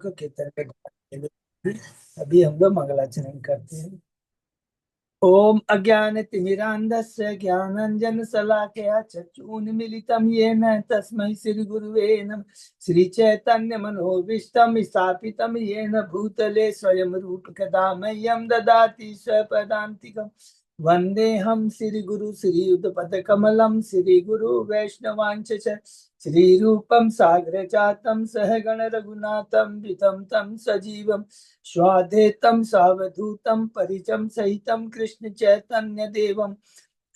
को कीर्तन में अभी हम लोग मंगलाचरण करते हैं। ओम अज्ञानतिमिरान्धस्य ज्ञानाञ्जनशलाकया चक्षुन्मीलितं येन तस्मै श्रीगुरुवे नमः। श्रीचैतन्यमनोभीष्टं स्थापितं येन भूतले स्वयं रूपकदा मह्यं ददाति स्वपदान्तिकम्। वन्देऽहं श्रीगुरु श्रीयुतपदकमलं श्रीगुरु वैष्णवांश श्रीरूपं साग्रजातं सहगण रघुनाथं वितं तं सजीवं स्वाधेतं सावधूतं परिचं सहितं कृष्ण चैतन्य देवं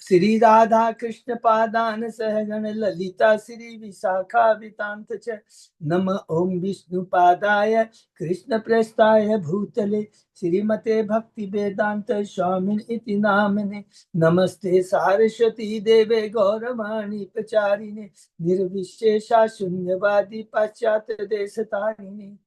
श्री राधा कृष्ण पादान सहगण ललिता श्री विशाखावितांत च नम ओम विष्णु पादाय कृष्ण प्रेष्ठाय भूतले श्रीमते भक्ति वेदांत स्वामिन इति नामने नमस्ते सारस्वती देवे गौरवाणी प्रचारिणे निर्विशेषा शून्यवादी पाश्चात्य देश तारिणे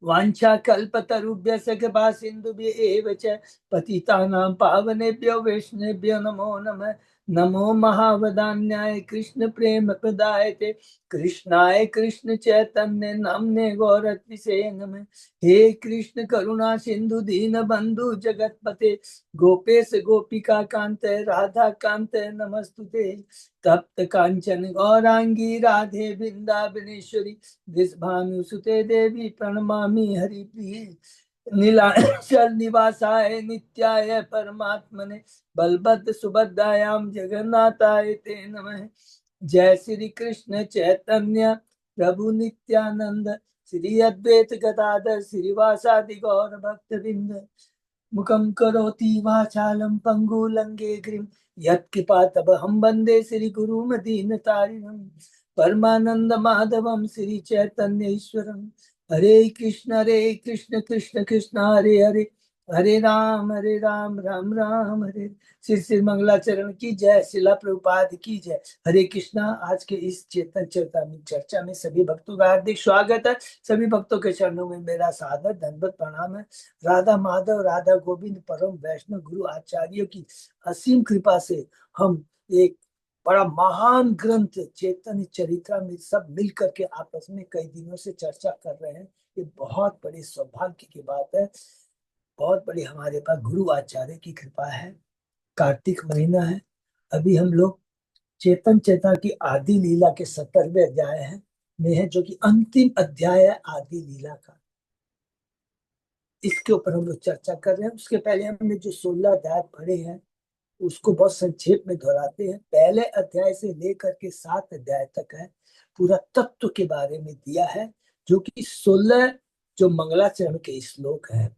वाञ्छा कल्पतरुभ्यश्च कृपा सिन्धुभ्यः च पतितानां पावनेभ्यो वैष्णवेभ्यो नमो नमः। नमो महावदान्याय कृष्ण प्रेम प्रदायते कृष्णाय कृष्ण चैतन्य नामने गौरत्विषे नमः। हे कृष्ण करुणा सिंधु दीन बंधु जगतपते गोपेश गोपिका कांत राधा कांत नमस्तुते। तप्त कांचन गौरांगी राधे वृंदावनेश्वरी वृषभानुसुते देवी प्रणमामि हरिप्रिये। नीलाचल निवासाय नित्याय परमात्मने बलभद्र सुभद्रायां जगन्नाथाय ते नमः। जय श्री कृष्ण चैतन्य प्रभु नित्यानंद श्री अद्वैत गदाधर श्रीवासादि गौर भक्तवृंद मुखं करोति वाचालं पंगु लंघेगिरिं यत्कृपातमहं वन्दे श्री गुरुमदीनतारिणं परमानंद माधवं श्री चैतन्य ईश्वरं। हरे कृष्ण कृष्ण कृष्ण हरे हरे हरे राम राम राम हरे। श्री श्री मंगलाचरण की जय, शिला प्रभुपाद की जय। हरे कृष्णा। आज के इस चेतन चेतावनी चर्चा में सभी भक्तों का हार्दिक स्वागत है। सभी भक्तों के चरणों में मेरा सादर दंडवत प्रणाम है। राधा माधव राधा गोविंद परम वैष्णव गुरु आचार्यों की असीम कृपा से हम एक बड़ा महान ग्रंथ चैतन्य चरित्रामृत सब मिलकर के आपस में कई दिनों से चर्चा कर रहे हैं। ये बहुत बड़ी सौभाग्य की बात है। बहुत बड़ी हमारे पास गुरु आचार्य की कृपा है। कार्तिक महीना है। अभी हम लोग चेतन चेता की आदि लीला के 17वें अध्याय है में है, जो कि अंतिम अध्याय है आदि लीला का। इसके ऊपर हम लोग चर्चा कर रहे हैं। उसके पहले हमने जो 16 अध्याय पढ़े हैं उसको बहुत संक्षेप में दोहराते हैं। पहले अध्याय से लेकर के 7 अध्याय तक है, पूरा तत्व के बारे में दिया है, जो कि 16 जो मंगलाचरण के श्लोक है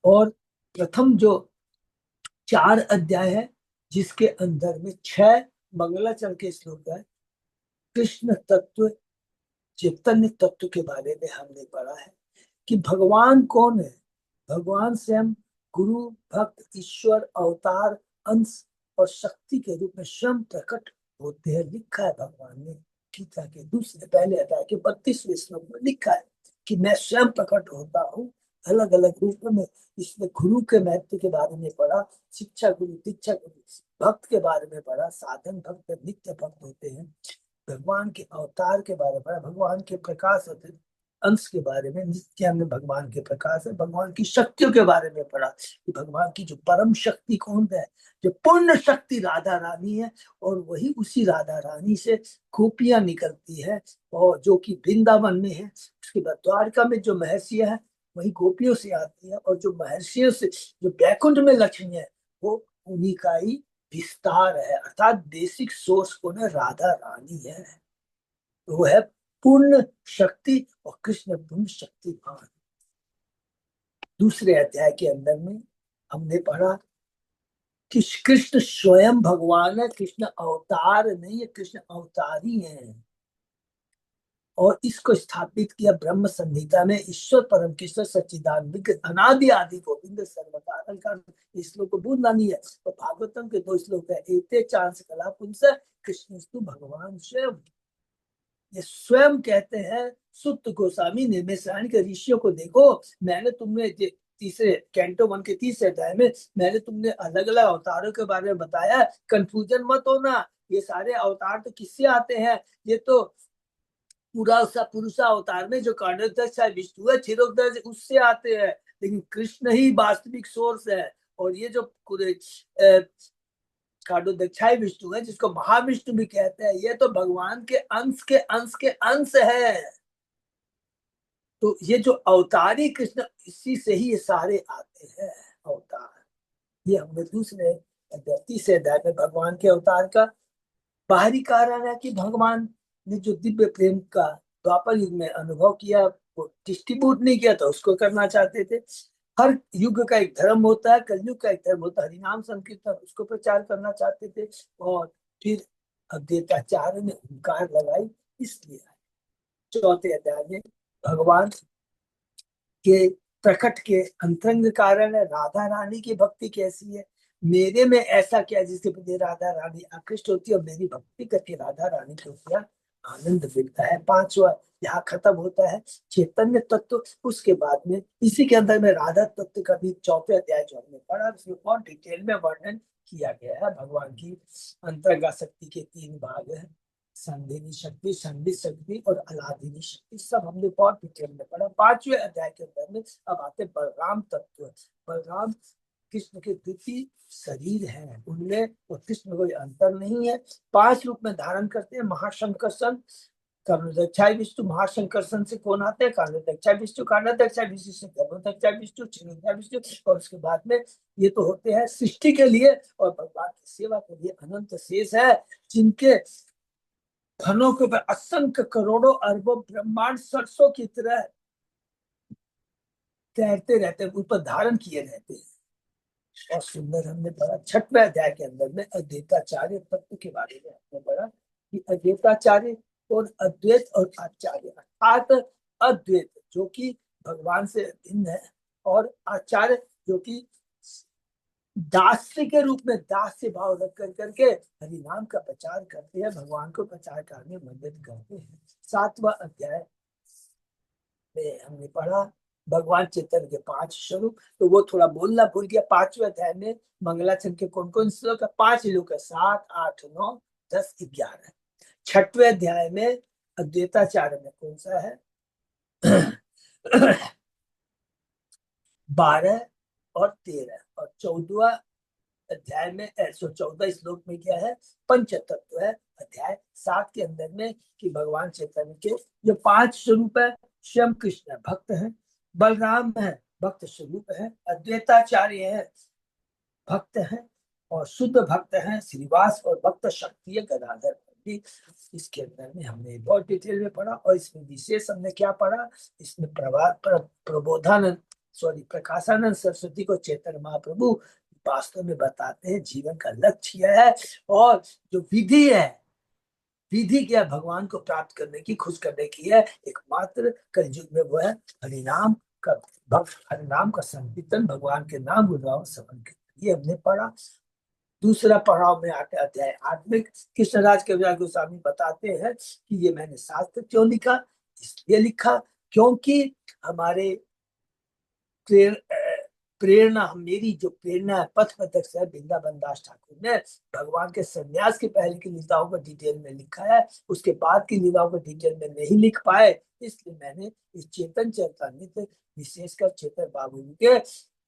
और प्रथम जो 4 अध्याय है जिसके अंदर में 6 मंगलाचरण के श्लोक है। कृष्ण तत्व चैतन्य तत्व के बारे में हमने पढ़ा है कि भगवान कौन है। भगवान स्वयं गुरु भक्त ईश्वर अवतार अंश और शक्ति के रूप में स्वयं प्रकट होते हैं। लिखा है भगवान ने गीता के दूसरे पहले अध्याय के 32वें श्लोक में लिखा है कि मैं स्वयं प्रकट होता हूँ अलग अलग रूप में। इसमें गुरु के महत्व के बारे में पढ़ा, शिक्षा गुरु दीक्षा गुरु भक्त के बारे में पढ़ा, साधन भक्त नित्य भक्त होते हैं। भगवान के अवतार के बारे में पढ़ा, भगवान के प्रकाश होते अंश के बारे में, नित्य हमने भगवान के प्रकाश है। भगवान की शक्तियों के बारे में पढ़ा कि भगवान की जो परम शक्ति कौन है, जो पूर्ण शक्ति राधा रानी है और वही उसी राधा रानी से गोपियां निकलती है और जो कि वृंदावन में है। उसके बाद द्वारका में जो महर्षि है वही गोपियों से आती है और जो महर्षियों से जो बैकुंठ में लक्ष्मी है वो उन्हीं का ही विस्तार है, अर्थात बेसिक सोर्स कौन है, राधा रानी है। तो वो है पूर्ण शक्ति और कृष्ण पूर्ण शक्तिमान। दूसरे अध्याय के अंदर में हमने पढ़ा कि कृष्ण स्वयं भगवान है, कृष्ण अवतार नहीं है, कृष्ण अवतारी है। और इसको स्थापित किया ब्रह्म संहिता में ईश्वर परम कृष्ण सच्चिदानंद अनादि आदि गोविंद सर्वकारण का। इस श्लोक को भूलना नहीं है। तो भागवतम के 2 श्लोक है, एते चांस कला पुंस कृष्णस्तु भगवान स्वयं। ये स्वयं कहते हैं सुत गोस्वामी निर्मिसारण के ऋषियों को, देखो मैंने तुमने तीसरे कैंटो 1 के 30 अध्याय में मैंने तुमने अलग अलग अवतारों के बारे में बताया। कंफ्यूजन मत होना, ये सारे अवतार तो किससे आते हैं, ये तो पूरा सा पुरुषा अवतार में जो कांडोदक्ष विष्णु है, क्षीरोदक्ष उससे आते हैं, लेकिन कृष्ण ही वास्तविक सोर्स है। और ये जो कांडोदक्षाई विष्णु है, जिसको महाविष्णु भी कहते हैं, ये तो भगवान के अंश के अंश के अंश है। तो ये जो अवतारी कृष्ण, इसी से ही ये सारे आते हैं अवतार। ये हमने दूसरे 30 अध्याय में भगवान के अवतार का बाहरी कारण है कि भगवान ने जो दिव्य प्रेम का द्वापर युग में अनुभव किया, वो डिस्ट्रीब्यूट नहीं किया था, उसको करना चाहते थे। हर युग का एक धर्म होता है, कलयुग का एक धर्म होता है हरिनाम संकीर्तन, उसको प्रचार करना चाहते थे। और फिर अद्वैताचार्य ने हुंकार लगाई, इसलिए चौथे अध्याय में भगवान के प्रकट के अंतरंग कारण है। राधा रानी की भक्ति कैसी है, मेरे में ऐसा क्या जिसके प्रति राधा रानी आकृष्ट होती है, और मेरी भक्ति करके राधा रानी को क्या आनंद मिलता है। पांचवा यहाँ खत्म होता है चैतन्य तत्व। उसके बाद में इसी के अंदर में राधा तत्व का भी चौथे अध्याय जो हमने पढ़ा, उसमें बहुत डिटेल में वर्णन किया गया है। भगवान की अंतरंगा शक्ति के 3 भाग है, संधिनी शक्ति, संधि शक्ति और अलादिनी शक्ति, सब हमने बहुत डिटेल में पढ़ा। 5वें अध्याय के अंदर में अब आते बलराम तत्व। बलराम कृष्ण के द्वितीय शरीर है, उनमें और कृष्ण में कोई अंतर नहीं है। 5 रूप में धारण करते हैं। महाशंकर्षण, कर्णोदक्षाय विष्णु। महाशंकर्षण से कौन आते हैं? कर्णोदक्षाय विष्णु। कर्णोदक्षाय विष्णु से कर्णोदक्षाय विष्णु, क्षीरोदक्षाय विष्णु। और उसके बाद में ये तो होते हैं सृष्टि के लिए और भगवान की सेवा के लिए अनंत शेष है, जिनके धनों के ऊपर असंख्य करोड़ों अरबों ब्रह्मांड सरसों की तरह तैरते रहते हैं, ऊपर धारण किए रहते हैं। और सुंदर हमने पढ़ा 6वें अध्याय के अंदर में अद्वैताचार्य तत्व के बारे में हमने पढ़ा कि अद्वैताचार्य और अद्वैत और आचार्य, अर्थात अद्वैत जो कि भगवान से भिन्न है, और आचार्य जो कि दास्य के रूप में दास्य भाव रख कर करके हरिनाम का प्रचार करते हैं, भगवान को प्रचार करने में मदद करते हैं। 7वां अध्याय में हमने पढ़ा भगवान चैतन्य के 5 स्वरूप। तो वो थोड़ा बोलना भूल गया। 5वें अध्याय में मंगलाचरण के कौन कौन श्लोक है? 5 श्लोक है, 7, 8, 9, 10, 11। 6वें अध्याय में अद्वैताचार्य में कौन सा है? 12 और 13। और 14वां अध्याय में 114 श्लोक में क्या है? पंच तत्व है। अध्याय 7 के अंदर में कि भगवान चैतन्य के जो 5 स्वरूप है, स्वयं कृष्ण भक्त है, बलराम है भक्त स्वरूप है, अद्वैताचार्य है भक्त है, और शुद्ध भक्त है श्रीवास, और भक्त शक्ति गदाधर। इसके अंदर में हमने बहुत डिटेल में पढ़ा। और इसमें विशेष हमने क्या पढ़ा? इसमें प्रबोधानंद प्रकाशानंद सरस्वती को चैतन्य महाप्रभु वास्तव में बताते हैं जीवन का लक्ष्य यह है, और जो विधि है, विधि क्या है? भगवान को प्राप्त करने की, खुश करने की है। एकमात्र कलयुग में वो है हरिनाम का भक्त, हरिनाम का संकीर्तन, भगवान के नाम गुणगान श्रवण। ये हमने पढ़ा। दूसरा पड़ाव में आते अध्याय 8 में कृष्णराज कविराज गोस्वामी बताते हैं कि ये मैंने शास्त्र क्यों लिखा? इसलिए लिखा क्योंकि हमारे प्रेरणा, मेरी जो प्रेरणा है, पथ प्रदर्शक है वृंदावन दास ठाकुर ने भगवान के संन्यास के पहले की लीलाओं को डिटेल में लिखा है, उसके बाद की लीलाओं को डिटेल में नहीं लिख पाए, इसलिए मैंने इस चेतन चरितामृत विशेषकर चेतन बाबू जी के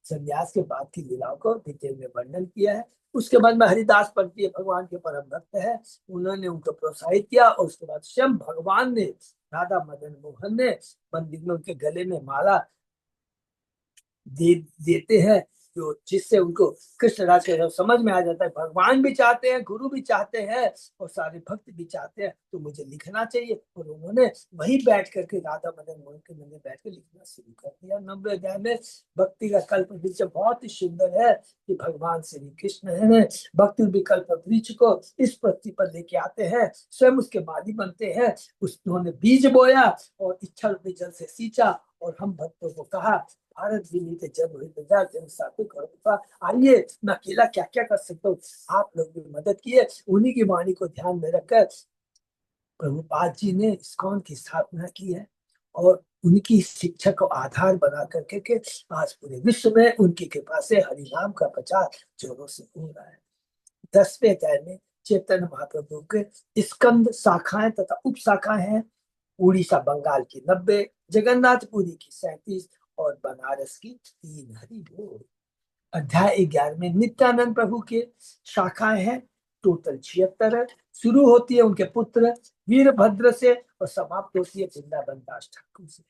संन्यास के बाद की लीलाओं को डिटेल में वर्णन किया है। उसके बाद में हरिदास पंत भगवान के परम भक्त है, उन्होंने उनको प्रोत्साहित किया, और उसके बाद स्वयं भगवान ने, राधा मदन मोहन ने मंदिर में उनके गले में माला देते हैं, जो जिससे उनको कृष्ण राज का समझ में आ जाता है। भगवान भी चाहते हैं, गुरु भी चाहते हैं, और सारे भक्त भी चाहते हैं, तो मुझे लिखना चाहिए। और उन्होंने वहीं बैठ करके राधा मदन मोहन के मंदिर बैठ के लिखना शुरू कर दिया। 90 अध्याय में भक्ति का कल्प वृक्ष बहुत ही सुंदर है कि भगवान श्री कृष्ण है भक्ति विकल्प वृक्ष को इस पृथ्वी पर लेके आते हैं, स्वयं उसके माली बनते हैं। उन्होंने बीज बोया और इच्छा रूपी जल से सींचा, और हम भक्तों को कहा भारत विनीत जब जन सात्विक और आइए, मैं अकेला क्या क्या कर सकता हूँ, आप लोग भी मदद किए। उन्हीं की वाणी को ध्यान में रखकर प्रभुपाद जी ने इस्कॉन की स्थापना की है, और उनकी शिक्षा को आधार बना करके के आज पूरे विश्व में उनकी कृपा से हरिनाम का प्रचार जोरों से हो रहा है। 10वें अध्याय में चैतन्य महाप्रभु के स्कंद शाखाएं तथा उप शाखाएं हैं। उड़ीसा बंगाल की 90, जगन्नाथपुरी की 37 और बनारस की 3। हरि बोल। अध्याय 11 में नित्यानंद प्रभु के शाखाएं हैं, टोटल 76 है। शुरू होती है उनके पुत्र वीरभद्र से और समाप्त होती है वृंदावन दास ठाकुर से।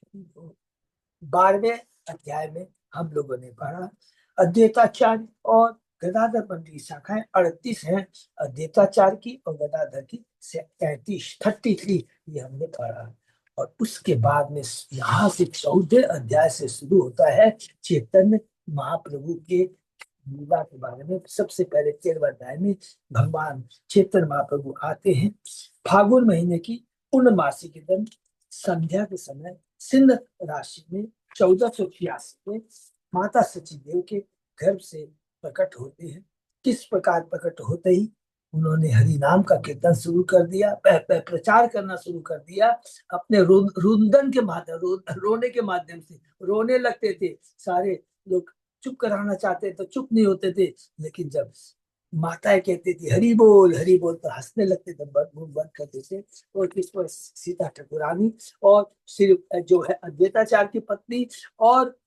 12वें अध्याय में हम लोगों ने पढ़ा अद्वैताचार्य और गदाधर पंथ की शाखाएं 38 हैं, अद्वैताचार्य की और गदाधर की 33 ये हमने पढ़ा। और उसके बाद में यहाँ से 14 अध्याय से शुरू होता है चैतन्य महाप्रभु के लीला के बारे में। सबसे पहले 13वें अध्याय में भगवान चैतन्य महाप्रभु आते हैं फागुन महीने की पूर्णमासी के दिन संध्या के समय सिंध राशि में 1486 में माता सची देव के गर्भ से प्रकट होते हैं। किस प्रकार प्रकट होते ही उन्होंने हरि नाम का कीर्तन शुरू कर दिया, प्रचार करना शुरू कर दिया अपने रुदन के माध्यम, रोने के माध्यम से रोने लगते थे। सारे लोग चुप कराना चाहते तो चुप नहीं होते थे, लेकिन जब माताएं कहती थी हरि बोल तो हंसने लगते थे, बंद करते थे। और किस पर सीता ठाकुरानी और श्री जो है अद्वैताचार्य की पत्नी और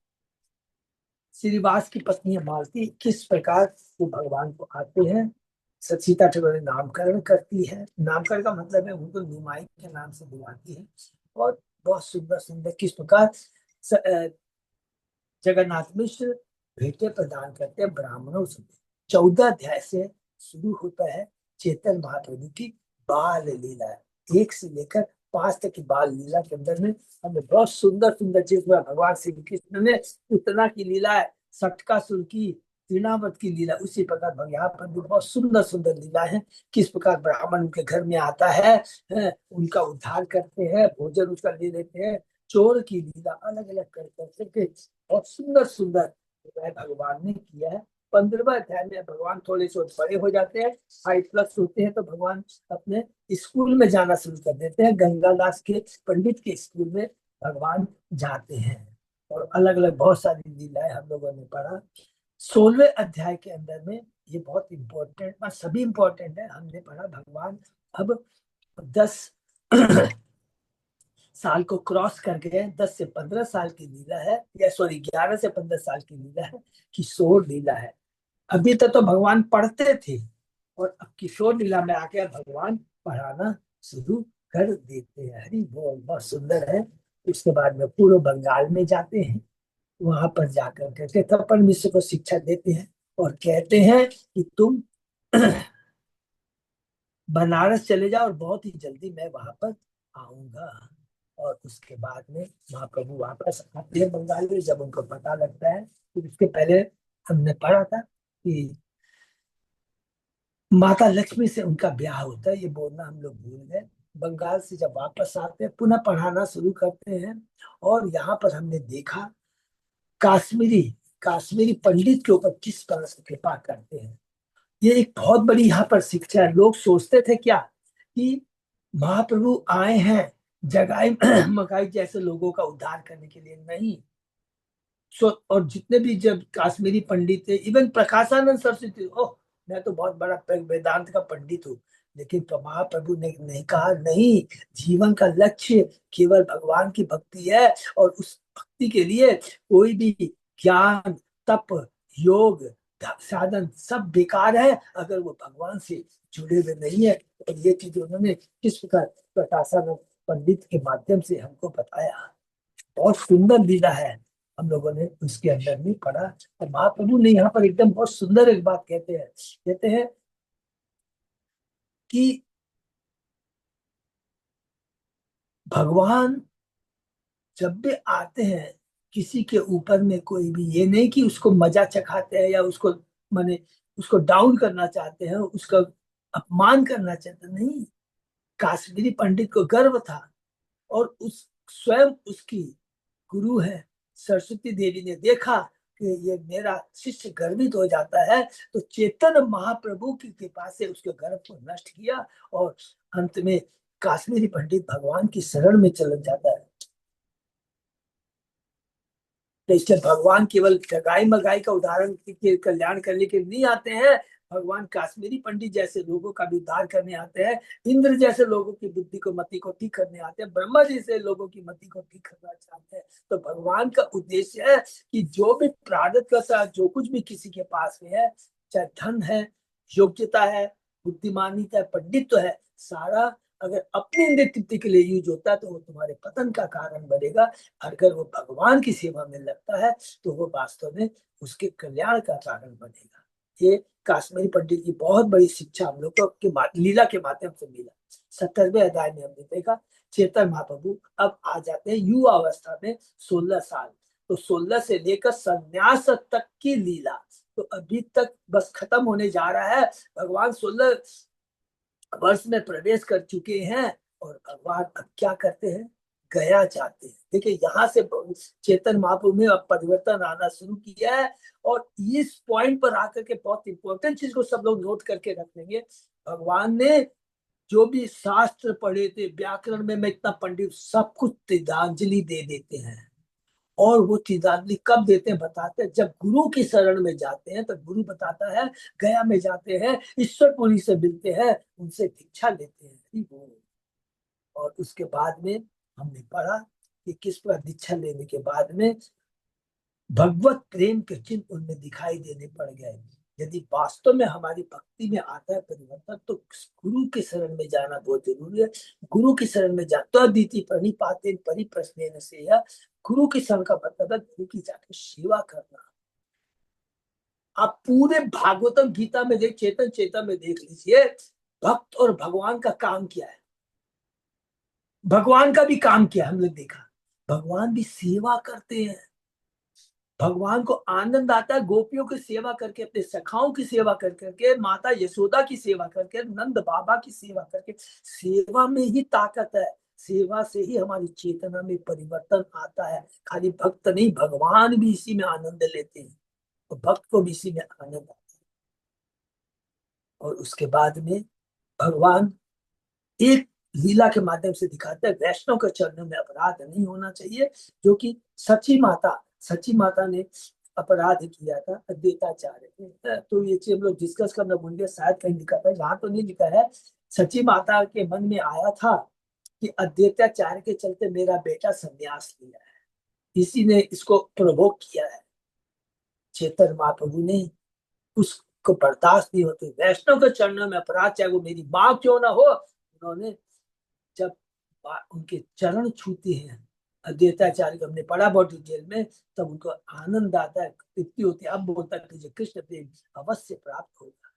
श्रीवास की पत्नी मालती किस प्रकार वो भगवान को आते हैं। सीता ठाकुरानी नामकरण करती है, नामकरण का मतलब है उनको निमाई के नाम से बुलाती है। और बहुत सुंदर सुंदर किस प्रकार जगन्नाथ मिश्र भेंटे प्रदान करते हैं ब्राह्मणों से। 14 अध्याय से शुरू होता है चैतन्य महाप्रभु की बाल लीला, 1 से लेकर 5 तक की बाल लीला के अंदर में हमें बहुत सुंदर सुंदर जिसमें भगवान श्री कृष्ण ने उतना की लीला है, सटकासुर की, तृणावत की लीला, उसी प्रकार यहाँ पर भी बहुत सुंदर सुंदर लीला है। किस प्रकार ब्राह्मण उनके घर में आता है, उनका उद्धार करते हैं, भोजन उसका ले लेते हैं। चोर की लीला अलग अलग कर करके बहुत सुंदर सुंदर भगवान ने किया है। 15वें अध्याय में भगवान थोड़े से बड़े हो जाते हैं, 5+ होते हैं, तो भगवान अपने स्कूल में जाना शुरू कर देते हैं। गंगादास के पंडित के स्कूल में भगवान जाते हैं और अलग अलग बहुत सारी लीलाएं हम लोगों ने पढ़ा। 16वें अध्याय के अंदर में ये बहुत इंपॉर्टेंट, सभी इंपॉर्टेंट है, हमने पढ़ा भगवान अब 10 साल को क्रॉस कर गए। 10 से 15 साल की लीला है, या सॉरी 11 से 15 साल की लीला है, किशोर लीला है। अभी तक तो भगवान पढ़ते थे और अब किशोर लीला में आके भगवान पढ़ाना शुरू कर देते हैं। हरि बोल, बहुत सुंदर है। उसके बाद में पूर्व बंगाल में जाते हैं, वहां पर जाकर के तपन मिश्र को शिक्षा देते हैं और कहते हैं कि तुम बनारस चले जाओ और बहुत ही जल्दी मैं वहां पर आऊंगा। और उसके बाद में महाप्रभु वापस आते हैं बंगाल में जब उनको पता लगता है। तो उसके पहले हमने पढ़ा था कि माता लक्ष्मी से उनका ब्याह होता है, ये बोलना हम लोग भूल गए। बंगाल से जब वापस आते हैं पुनः पढ़ाना शुरू करते हैं और यहाँ पर हमने देखा काश्मीरी काश्मीरी पंडित के ऊपर किस तरह से कृपा करते हैं। ये एक बहुत बड़ी यहाँ पर शिक्षा है। लोग सोचते थे क्या कि महाप्रभु आए हैं जगाई मकाई जैसे लोगों का उद्धार करने के लिए, नहीं। और जितने भी जब काश्मीरी पंडित थे, इवन प्रकाशानंद सरस्वती, ओह मैं तो बहुत बड़ा वेदांत का पंडित हूँ, लेकिन महाप्रभु ने नहीं कहा, नहीं, जीवन का लक्ष्य केवल भगवान की भक्ति है और उस भक्ति के लिए कोई भी ज्ञान, तप, योग, साधन सब बेकार है अगर वो भगवान से जुड़े हुए नहीं है। और ये चीज उन्होंने किस प्रकार प्रकाशानंद पंडित के माध्यम से हमको बताया। बहुत सुंदर लीला है, हम लोगों ने उसके अंदर में पढ़ा। और महाप्रभु ने यहाँ पर एकदम बहुत सुंदर एक बात कहते हैं कि भगवान जब भी आते हैं किसी के ऊपर में, कोई भी ये नहीं कि उसको मजा चखाते हैं या उसको माने उसको डाउन करना चाहते हैं, उसका अपमान करना चाहते, नहीं। काश्मीरी पंडित को गर्व था और उस स्वयं उसकी गुरु है सरस्वती देवी ने देखा कि ये मेरा शिष्य गर्वित हो जाता है, तो चेतन महाप्रभु की कृपा से उसके गर्व को नष्ट किया और अंत में काश्मीरी पंडित भगवान की शरण में चल जाता है। तो इसलिए भगवान केवल जगाई मगाई का उदाहरण के कल्याण करने के लिए नहीं आते हैं, भगवान काश्मीरी पंडित जैसे लोगों का भी उद्धार करने आते हैं, इंद्र जैसे लोगों की बुद्धि को मति को ठीक करने आते हैं, ब्रह्मा जैसे लोगों की मति को ठीक करना चाहते हैं। तो भगवान का उद्देश्य है कि जो भी प्रारब्ध का साथ जो कुछ भी किसी के पास में है, चाहे धन है, योग्यता है, बुद्धिमानिता है, पंडित तो है, सारा अगर अपने नेतृत्व के लिए यूज होता है तो वो तुम्हारे पतन का कारण बनेगा। अगर वो भगवान की सेवा में लगता है तो वो वास्तव में उसके कल्याण का कारण बनेगा। ये काश्मीरी पंडित की बहुत बड़ी शिक्षा हम लोग को लीला के माध्यम से मिला। 70वें अध्याय में हमने देखा चेतन महाप्रभु अब आ जाते हैं युवा अवस्था में, 16 साल। तो 16 से लेकर संन्यास तक की लीला तो अभी तक बस खत्म होने जा रहा है। भगवान 16 वर्ष में प्रवेश कर चुके हैं और भगवान अब क्या करते हैं, गया जाते हैं। देखिए यहाँ से चेतन महाप्रभु में अब परिवर्तन आना शुरू किया है। और इस पॉइंट पर आकर के बहुत इंपॉर्टेंट चीज को सब लोग नोट करके रख लेंगे। भगवान ने जो भी शास्त्र पढ़े थे, व्याकरण में मैं इतना पंडित, सब कुछ तिलांजलि दे देते हैं। और वो तिलांजलि कब देते हैं बताते हैं, जब गुरु की शरण में जाते हैं तो गुरु बताता है, गया में जाते हैं, ईश्वरपुरी से मिलते हैं, उनसे दीक्षा लेते हैं। और उसके बाद में हमने पढ़ा कि किस पर दीक्षा लेने के बाद में भगवत प्रेम के चिन्ह उनमें दिखाई देने पड़ गए। यदि वास्तव में हमारी भक्ति में आता है परिवर्तन तो गुरु के शरण में जाना बहुत जरूरी है। गुरु की शरण में जाता दीति प्रणिपाते परिप्रश्नेन से, गुरु की शरण का मतलब है गुरु की जाकर सेवा करना। आप पूरे भागवतम गीता में देख, चेतन चेतन में देख लीजिए, भक्त और भगवान का काम क्या है। भगवान का भी काम क्या हमने देखा, भगवान भी सेवा करते हैं। भगवान को आनंद आता है गोपियों की सेवा करके, अपने सखाओं की सेवा कर करके, माता यशोदा की सेवा करके, नंद बाबा की सेवा करके। सेवा में ही ताकत है, सेवा से ही हमारी चेतना में परिवर्तन आता है। खाली भक्त नहीं, भगवान भी इसी में आनंद लेते हैं, तो भक्त को भी इसी में आनंद आता है। और उसके बाद में भगवान एक लीला के माध्यम से दिखाते हैं वैष्णव के चरणों में अपराध नहीं होना चाहिए, जो कि सची माता ने अपराध किया था अद्वैताचार्य। तो ये चीज हम लोग डिस्कस करना भूल गए, शायद कहीं लिखा था, यहाँ तो नहीं लिखा है। सची माता के मन में आया था कि अद्वैताचार्य के चलते मेरा बेटा संन्यास लिया है, इसी ने इसको प्रवोक किया है। चेतन महाप्रभु ने उसको बर्दाश्त नहीं होती, वैष्णव के चरणों में अपराध चाहे वो मेरी माँ क्यों ना हो, उन्होंने जब उनके चरण छूते हैं अद्वैताचार्य को, हमने पढ़ा बहुत डिटेल में, तब उनको आनंद आता है, तृप्ति होती है। अब बोलता है कि कृष्ण प्रेम अवश्य प्राप्त होगा।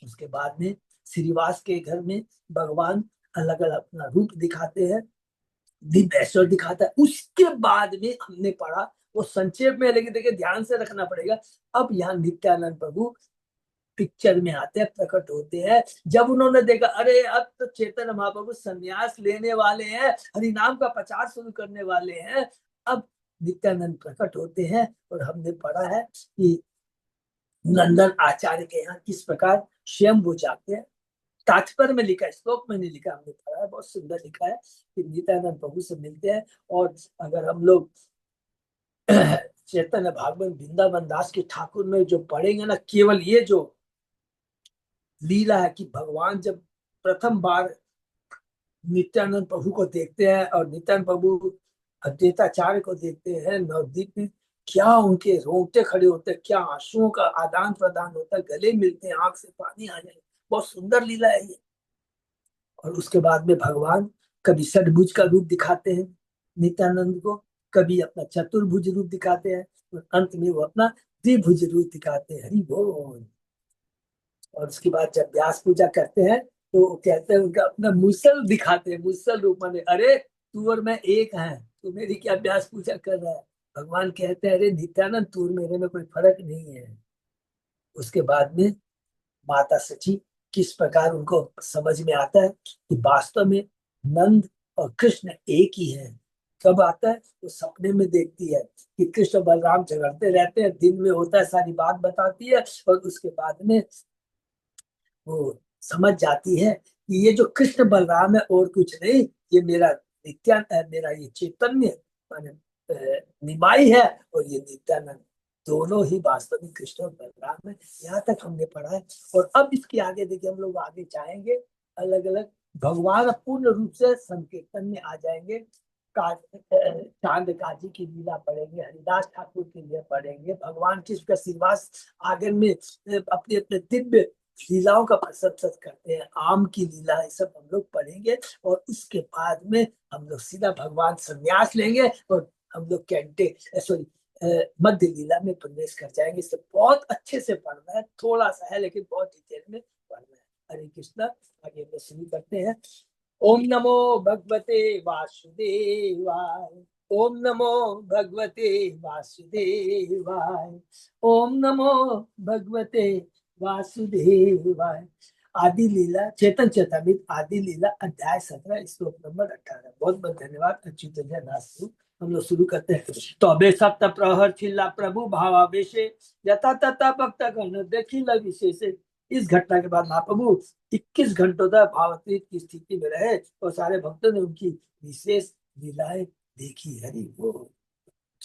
उसके बाद में श्रीवास के घर में भगवान अलग अलग अपना रूप दिखाते हैं, दिव्य ऐश्वर्य दिखाता है। उसके बाद में हमने पढ़ा, वो संक्षेप में, लेकिन देखिए ध्यान से रखना पड़ेगा। अब यहाँ नित्यानंद प्रभु पिक्चर में आते हैं, प्रकट होते हैं। जब उन्होंने देखा अरे अब तो चेतन महाप्रभु संन्यास लेने वाले हैं, हरिनाम का प्रचार शुरू करने वाले हैं, अब नित्यानंद प्रकट होते हैं। और हमने पढ़ा है कि नंदन आचार्य के यहाँ किस प्रकार स्वयं वो जाते हैं। तात्पर्य में लिखा है, श्लोक में नहीं लिखा, हमने पढ़ा है, बहुत सुंदर लिखा है कि नित्यानंद प्रभु से मिलते हैं। और अगर हम लोग चैतन्य भागवत वृंदावन दास के ठाकुर में जो पढ़ेंगे ना, केवल ये जो लीला है कि भगवान जब प्रथम बार नित्यानंद प्रभु को देखते हैं और नित्यानंद प्रभु अद्वैताचार्य को देखते हैं नवद्वीप में, क्या उनके रोंगटे खड़े होते हैं, क्या आंसुओं का आदान प्रदान होता है, गले मिलते हैं, आंख से पानी आ जाए। बहुत सुंदर लीला है ये। और उसके बाद में भगवान कभी षडभुज का रूप दिखाते हैं नित्यानंद को, कभी अपना चतुर्भुज रूप दिखाते हैं, और अंत में वो अपना द्विभुज रूप दिखाते हैं। हरि बोल। और उसके बाद जब व्यास पूजा करते हैं तो कहते हैं, उनका अपना मुसल दिखाते हैं, मुसल रूप, माने अरे तू और मैं एक हैं, तू मेरी क्या व्यास पूजा कर रहा है। भगवान कहते हैं अरे नित्यानंद तू और मेरे में कोई फर्क नहीं है। उसके बाद में माता सची किस प्रकार उनको समझ में आता है कि वास्तव में नंद और कृष्ण एक ही है। कब आता है, तो सपने में देखती है कि कृष्ण बलराम झगड़ते रहते हैं, दिन में होता है, सारी बात बताती है, और उसके बाद में वो समझ जाती है कि ये जो कृष्ण बलराम है और कुछ नहीं, ये मेरा मेरा ये चैतन्य माने निमाई है, और ये नित्यानंद। दोनों ही वास्तविक कृष्ण और बलराम है। यहाँ तक हमने पढ़ा है। और अब इसके आगे देखिए, हम लोग आगे जाएंगे, अलग अलग भगवान पूर्ण रूप से संकीर्तन में आ जाएंगे। चांद काजी की लीला पढ़ेंगे, हरिदास ठाकुर की लीला पढ़ेंगे, भगवान कृष्ण का श्रीवास आगे में अपने अपने दिव्य लीलाओं का प्रशंसा करते हैं, आम की लीला, ये सब हम लोग पढ़ेंगे। और उसके बाद में हम लोग सीधा भगवान संन्यास लेंगे और हम लोग कैंटे सॉरी मध्य लीला में प्रवेश कर जाएंगे। इसे बहुत अच्छे से पढ़ना है, थोड़ा सा है लेकिन बहुत डिटेल में पढ़ना है। हरे कृष्णा। आगे हम शुरू करते हैं। ओम नमो भगवते वासुदेवाय। ओम नमो भगवते वासुदेवाय। ओम नमो भगवते वासुदेवाय। आदि लीला चेतन चेतामित आदि लीला अध्याय 17 श्लोक नंबर 18। बहुत बहुत धन्यवाद अच्युत दास। हम लोग शुरू करते हैं। तबे सप्त प्रहर छिल्ला प्रभु भावावेशे यथा तथा भक्त गण देखिला विशेषे। इस घटना के बाद महाप्रभु 21 घंटों तक भावातीत की स्थिति में रहे और सारे भक्तों ने उनकी विशेष लीलाएं देखी। हरि बोल।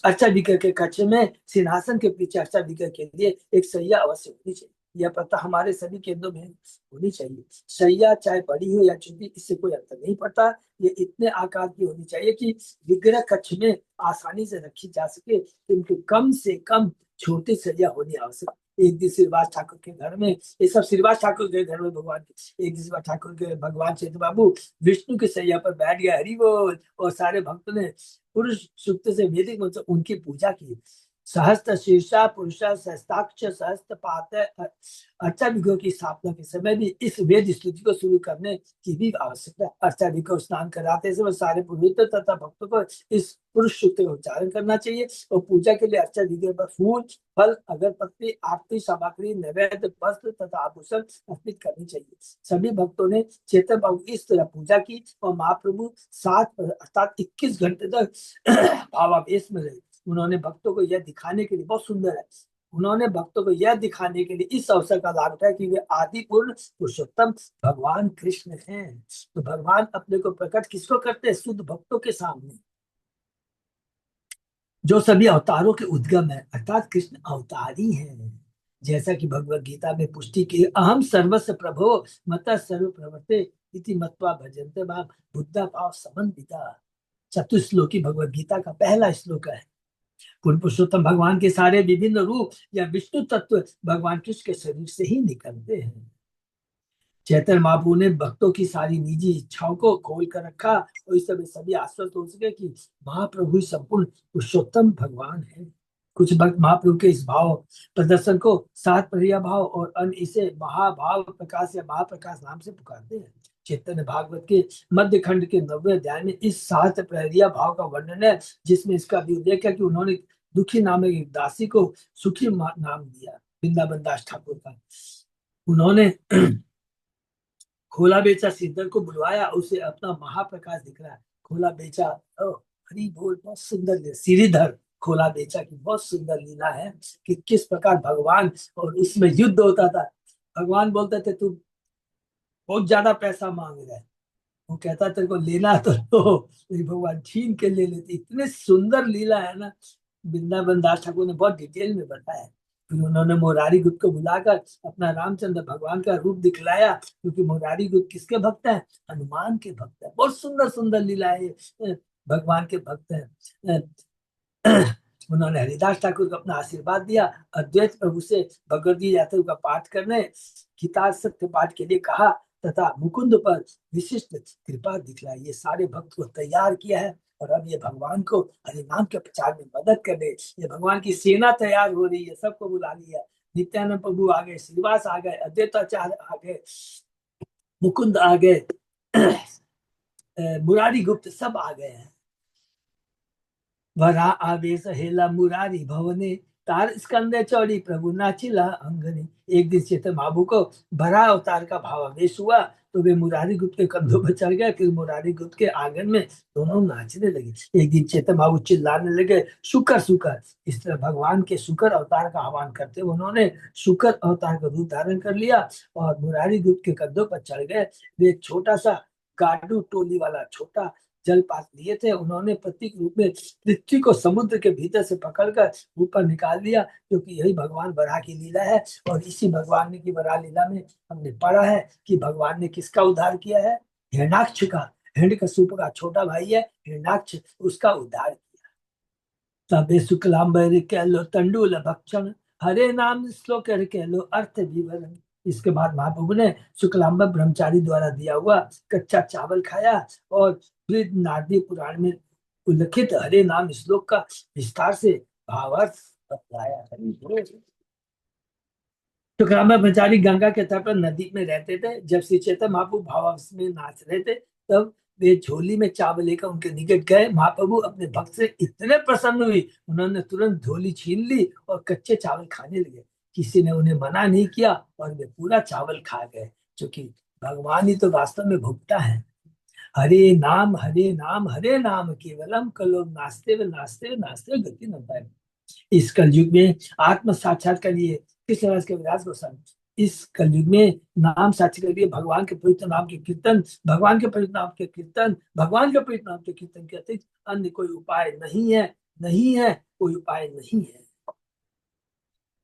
अर्चा विग्रह के कक्ष में सिंहासन के पीछे अर्चा विग्रह के लिए एक सैया अवश्य होनी चाहिए। यह प्रथा हमारे सभी केंद्रों में होनी चाहिए। सैया चाहे बड़ी हो या छोटी, इससे कोई अंतर नहीं पड़ता। ये इतने आकार की होनी चाहिए कि विग्रह कक्ष में आसानी से रखी जा सके, किंतु कम से कम छोटी सैया होनी आवश्यक। एक दिन श्रीवास ठाकुर के घर में, ये सब श्रीवास ठाकुर के घर में भगवान के, एक दिन श्रीवास ठाकुर के भगवान चेतन बाबू विष्णु की सैया पर बैठ गया। हरि बोल। और सारे भक्तों ने पुरुष सूक्त से वैदिक मंत्र उनकी पूजा की। सहस्त्र शीर्षा पुरुषा सहस्ताक्ष सहस्त्र पात अर्चा विग्रह की स्थापना के समय भी इस वेद स्तुति को शुरू करने की भी आवश्यकता है। अर्चा विग्रह स्नान कराते समय सारे पुरोहित तथा भक्तों को इस पुरुष सूक्त का उच्चारण करना चाहिए और पूजा के लिए अर्चा विग्रह पर फूल, फल, अगरबत्ती, आरती सामग्री, नैवेद्य, वस्त्र तथा आभूषण अर्पित करनी चाहिए। सभी भक्तों ने चेतन बाबू इस तरह पूजा की और महाप्रभु 7 अर्थात 21 घंटे तक भावावेश में रहे। उन्होंने भक्तों को यह दिखाने के लिए, बहुत सुंदर है, उन्होंने भक्तों को यह दिखाने के लिए इस अवसर का लाभ उठाया कि वे आदि पूर्ण पुरुषोत्तम भगवान कृष्ण हैं। तो भगवान अपने को प्रकट किसको करते हैं? शुद्ध भक्तों के सामने, जो सभी अवतारों के उद्गम है, अर्थात कृष्ण अवतारी हैं। जैसा कि भगवत गीता में पुष्टि की, अहम सर्वस्व प्रभो मत सर्व प्रवर्ते इति मत्वा भजन्ते माम बुद्धा भाव समन्विता। चतुश्लोकी भगवत गीता का पहला श्लोक है। पूर्ण पुरुषोत्तम भगवान के सारे विभिन्न रूप या विष्णु तत्व भगवान कृष्ण के शरीर से ही निकलते हैं। चैतन्य महाप्रभु ने भक्तों की सारी निजी इच्छाओं को खोल कर रखा और इस समय सभी आश्वस्त हो सके कि महाप्रभु ही संपूर्ण पुरुषोत्तम भगवान है। कुछ भक्त महाप्रभु के इस भाव प्रदर्शन को सात प्रिय भाव और अन्य इसे महाभाव प्रकाश या महाप्रकाश नाम से पुकारते हैं। चैतन्य भागवत के मध्य खंड के 90वें अध्याय में इस सात प्रिय भाव का वर्णन है, जिसमें इसका भी उल्लेख है कि उन्होंने दुखी नामक एक दासी को सुखी नाम दिया, वृंदावन दास ठाकुर का। उन्होंने खोला बेचा सिद्धर को बुलवाया, उसे अपना महाप्रकाश दिख रहा है। खोला बेचा, ओ हरि बोल, बहुत सुंदर लीला। श्रीधर खोला बेचा की बहुत सुंदर लीला है कि किस प्रकार भगवान, और इसमें युद्ध होता था। भगवान बोलते थे तू बहुत ज्यादा पैसा मांग रहा है, वो कहता तेरे को लेना तो लो, भगवान छीन के ले लेते। इतने सुंदर लीला है ना, वृंदावन दास ठाकुर ने बहुत डिटेल में बताया। फिर उन्होंने मुरारी गुप्त को बुलाकर अपना रामचंद्र भगवान का रूप दिखलाया, क्योंकि मुरारी गुप्त किसके भक्त हैं? हनुमान के भक्त हैं। बहुत सुंदर सुंदर लीलाएं भगवान के भक्त हैं। उन्होंने हरिदास ठाकुर को अपना आशीर्वाद दिया। अद्वैत प्रभु से भगवद गीता का पाठ करने, गीता सत्य पाठ के लिए कहा तथा मुकुंद पर विशिष्ट कृपा दिखलाई। ये सारे भक्त को तैयार किया है और अब ये भगवान को हरिनाम के प्रचार में मदद कर रहे। ये भगवान की सेना तैयार हो रही है, सबको बुला लिया। नित्यानंद प्रभु आ गए, श्रीवास आ गए, अद्वैताचार्य आ गए, मुकुंद आ गए, मुरारी गुप्त सब आ गए हैं। वरा आवेश हेला मुरारी भवने तार स्कंदे चौड़ी प्रभु नाचिला अंगने। एक दिन चेतन बाबू को भरा अवतार का भावावेश हुआ तो वे मुरारी गुप्त के कंधों पर चढ़ गए। फिर मुरारी गुप्त के आंगन में दोनों नाचने लगे। एक दिन चेतन बाबू चिल्लाने लगे, शुकर शुकर। इस तरह भगवान के शुकर अवतार का आह्वान करते हुए उन्होंने शुकर अवतार का रूप धारण कर लिया और मुरारी गुप्त के कंधों पर चढ़ गए। वे एक छोटा सा गाडू टोली वाला छोटा जलपात लिए थे, उन्होंने प्रतीक रूप में पृथ्वी को समुद्र के भीतर से पकड़कर ऊपर निकाल दिया, क्योंकि यही भगवान वराह की लीला है। और इसी भगवान ने की वराह लीला में हमने पढ़ा है कि भगवान ने किसका उद्धार किया है? हिरण्याक्ष का। हिरण्यकशिपु का छोटा भाई है हिरण्याक्ष, उसका उद्धार किया। तबे शुक्लांबर कहलो तंडुल भक्षण, हरे नाम श्लोक कहलो अर्थ विवरण। इसके बाद महाप्रभु ने शुक्लांबर ब्रह्मचारी द्वारा दिया हुआ कच्चा चावल खाया और वृद्ध नारदी पुराण में उल्लिखित हरे नाम श्लोक का विस्तार से भावार्थ बतलाया। शुक्लांबर ब्रह्मचारी गंगा के तट पर नदी में रहते थे। जब श्री चैतन्य महाप्रभु भावावेश में नाच रहे थे, तब वे झोली में चावल लेकर उनके निकट गए। महाप्रभु अपने भक्त से इतने प्रसन्न हुई, उन्होंने तुरंत झोली छीन ली और कच्चे चावल खाने लगे। किसी ने उन्हें मना नहीं किया और वे पूरा चावल खा गए, क्योंकि भगवान ही तो वास्तव में भुगता है। हरे नाम हरे नाम केवलम, कलो नास्ते व नास्ते व नास्ते गति न पाए। इस कलयुग में आत्म साक्षात्कार के लिए कृष्णदास के विलास गोस्वामी, इस कलयुग में नाम साक्षात्कार के लिए भगवान के पवित्र नाम के कीर्तन, भगवान के पवित्र नाम के कीर्तन, भगवान के पवित्र नाम के कीर्तन के अतिरिक्त अन्य कोई उपाय नहीं है, नहीं है, कोई उपाय नहीं है।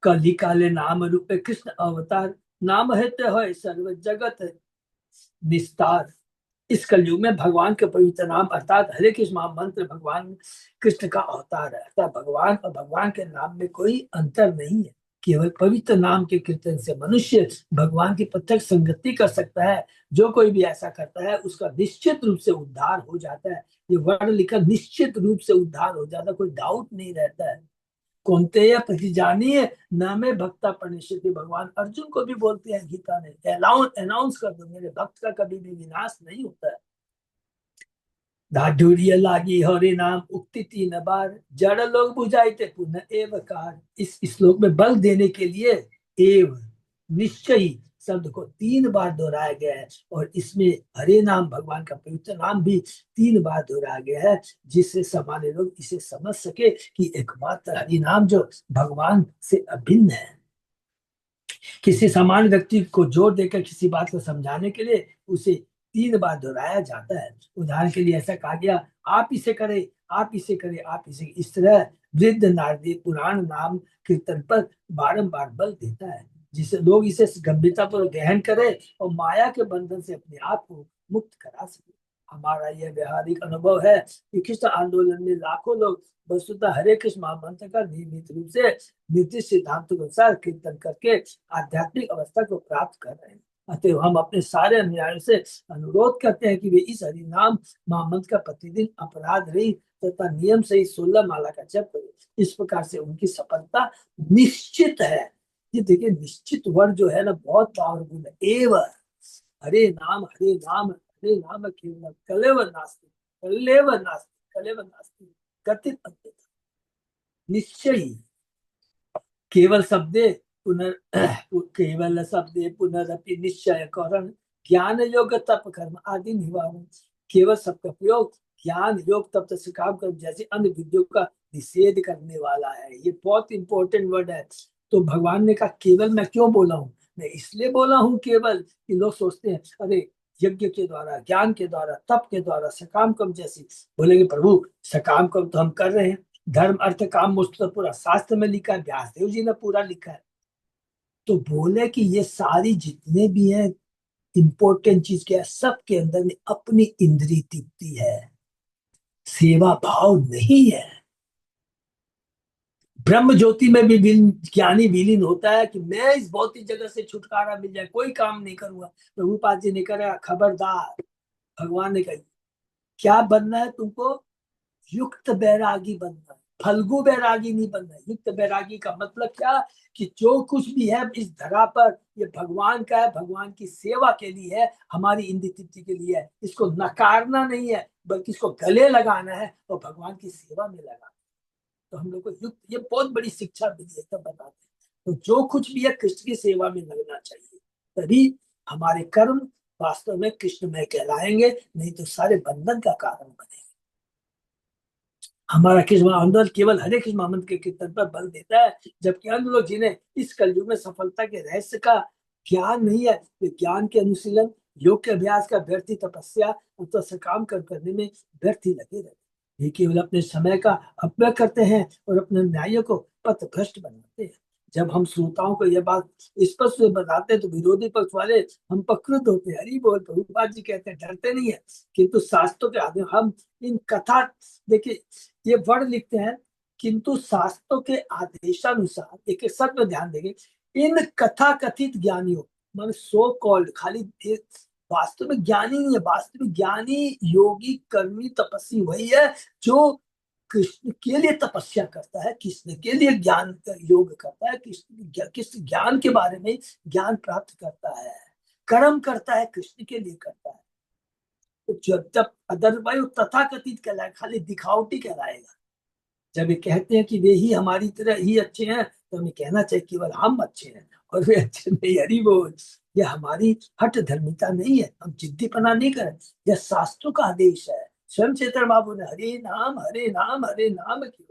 कली काले नाम रूपे कृष्ण अवतार, नाम है तो सर्व जगत विस्तार। इस कलयुग में भगवान के पवित्र नाम अर्थात हरे कृष्ण महामंत्र भगवान कृष्ण का अवतार है। अर्थात भगवान और भगवान के नाम में कोई अंतर नहीं है। केवल पवित्र नाम के कीर्तन से मनुष्य भगवान की प्रत्यक्ष संगति कर सकता है। जो कोई भी ऐसा करता है उसका निश्चित रूप से उद्धार हो जाता है। ये वर्ण लिखा, निश्चित रूप से उद्धार हो जाता है, कोई डाउट नहीं रहता है। कौनते प्रतिजानीय न में भक्ता परिणश्यति, भगवान अर्जुन को भी बोलते हैं गीता में, अनाउंस कर दो मेरे भक्त का कभी भी विनाश नहीं होता है। धाधुर्य लागी हरे नाम उक्ति 3 बार, जड़ लोग बुझाई थे पुनः एवकार। इस श्लोक में बल देने के लिए एव निश्चय शब्द को 3 बार दोहराया गया है, और इसमें हरे नाम भगवान का पवित्र नाम भी 3 बार दोहराया गया है, जिससे सामान्य लोग इसे समझ सके कि एकमात्र हरि नाम जो भगवान से अभिन्न है। किसी सामान्य व्यक्ति को जोर देकर किसी बात को समझाने के लिए उसे 3 बार दोहराया जाता है। उदाहरण के लिए ऐसा कहा गया, आप इसे करें, आप इसे करें, आप इसे। इस तरह वृद्ध नारदी पुराण नाम कीर्तन पर बारंबार बल देता है, जिससे लोग इसे गंभीरता पर ग्रहण करें और माया के बंधन से अपने आप को मुक्त करा सके। हमारा यह व्यवहारिक अनुभव है कि कृष्ण आंदोलन में लाखों लोग वस्तुतः हरे कृष्ण महामंत्र का नियमित रूप से निर्दिष्ट सिद्धांतों के अनुसार कीर्तन करके आध्यात्मिक अवस्था को प्राप्त कर रहे हैं। अतः हम अपने सारे अनुयायियों से अनुरोध करते हैं कि वे इस हरि नाम महामंत्र का प्रतिदिन अपराध रहित तथा नियम सही 16 माला का जप करें। इस प्रकार से उनकी सफलता निश्चित है। ये देखिए, निश्चित वर्ड जो है ना, बहुत पावरफुल है। एवं हरे नाम हरे नाम हरे नाम केवल कलेव नास्ति, कलेव नास्ति, कलेव नास्ति कथित अद्वैत निश्चय। केवल शब्दे पुनर् केवल शब्दे पुनरपि निश्चय करण, ज्ञान योग तप कर्म आदि निवारण। केवल शब्द का प्रयोग ज्ञान योग तप से काम कर जैसे अन्य विधियों का निषेध करने वाला है। ये बहुत इंपॉर्टेंट वर्ड है। तो भगवान ने कहा केवल, मैं क्यों बोला हूँ? मैं इसलिए बोला हूँ केवल कि लोग सोचते हैं अरे यज्ञ के द्वारा, ज्ञान के द्वारा, तप के द्वारा सकाम कर्म जैसी। बोलेंगे प्रभु सकाम कर्म तो हम कर रहे हैं, धर्म अर्थ काम मोक्ष तो पूरा शास्त्र में लिखा है, व्यासदेव जी ने पूरा लिखा है। तो बोले कि ये सारी जितने भी हैं इंपॉर्टेंट चीज क्या है, सबके अंदर में अपनी इंद्रिय तृप्ति है, सेवा भाव नहीं है। ब्रह्म ज्योति में भी ज्ञानी विलीन होता है कि मैं इस भौतिक जगत से छुटकारा मिल जाए, कोई काम नहीं करूंगा। प्रभुपाद जी ने कहा खबरदार, भगवान ने कहा क्या बनना है तुमको? युक्त बैरागी बनना है, फल्गु बैरागी नहीं बनना है। युक्त बैरागी का मतलब क्या? कि जो कुछ भी है इस धरा पर ये भगवान का है, भगवान की सेवा के लिए है, हमारी इंद्रिय तृप्ति के लिए है। इसको नकारना नहीं है, बल्कि इसको गले लगाना है और भगवान की सेवा में लगाना है। तो हम लोग को युक्त, ये बहुत बड़ी शिक्षा मिली है, तब बताते हैं। तो जो कुछ भी है कृष्ण की सेवा में लगना चाहिए, तभी हमारे कर्म वास्तव में कृष्णमय कहलाएंगे, नहीं तो सारे बंधन का कारण बनेंगे। हमारा कृष्ण आंदोलन केवल हरे कृष्ण महामंत्र के कीर्तन पर बल देता है, जबकि अन्य लोग जिन्हें इस कलयुग में सफलता के रहस्य का ज्ञान नहीं है, वे ज्ञान के अनुशीलन, योग के अभ्यास का व्यर्थी तपस्या तो से काम करने में व्यर्थ ही लगे रहते। ये केवल अपने समय का अपव्यय करते हैं और अपने न्याय को पथभ्रष्ट बनाते हैं। जब हम श्रोताओं को यह बात स्पष्ट से बताते हैं तो विरोधी पक्ष वाले हम पक्रुद्ध होते हैं। हरि बोल, प्रभुपाद जी कहते हैं डरते नहीं है, किंतु शास्त्रों के आदि हम इन कथा, देखिए ये वर्ड लिखते हैं, किंतु शास्त्रों के आदेशानुसार, देखिए सब में ध्यान देंगे, इन कथा कथित ज्ञानियों, मान सो कॉल्ड, खाली वास्तव में ज्ञानी नहीं है, वास्तव में ज्ञानी योगी कर्मी तपस्वी वही है जो कृष्ण के लिए तपस्या करता है, कृष्ण के लिए ज्ञान योग करता है, किस ज्ञान के बारे में ज्ञान प्राप्त करता है, कर्म करता है, कृष्ण के लिए करता है। तो जब अदरवाइज तथा कथित कहलाए, खाली दिखावटी कहलाएगा। जब ये कहते हैं कि वे ही हमारी तरह ही अच्छे हैं, तो हमें कहना चाहिए केवल हम अच्छे हैं और वे अच्छे नहीं। हरि बोल। ये हमारी हठ धर्मिता नहीं है, हम जिद्दीपना नहीं करें, यह शास्त्रों का आदेश है। स्वयं चैतन्य बाबू ने हरे नाम हरे नाम हरे नाम की,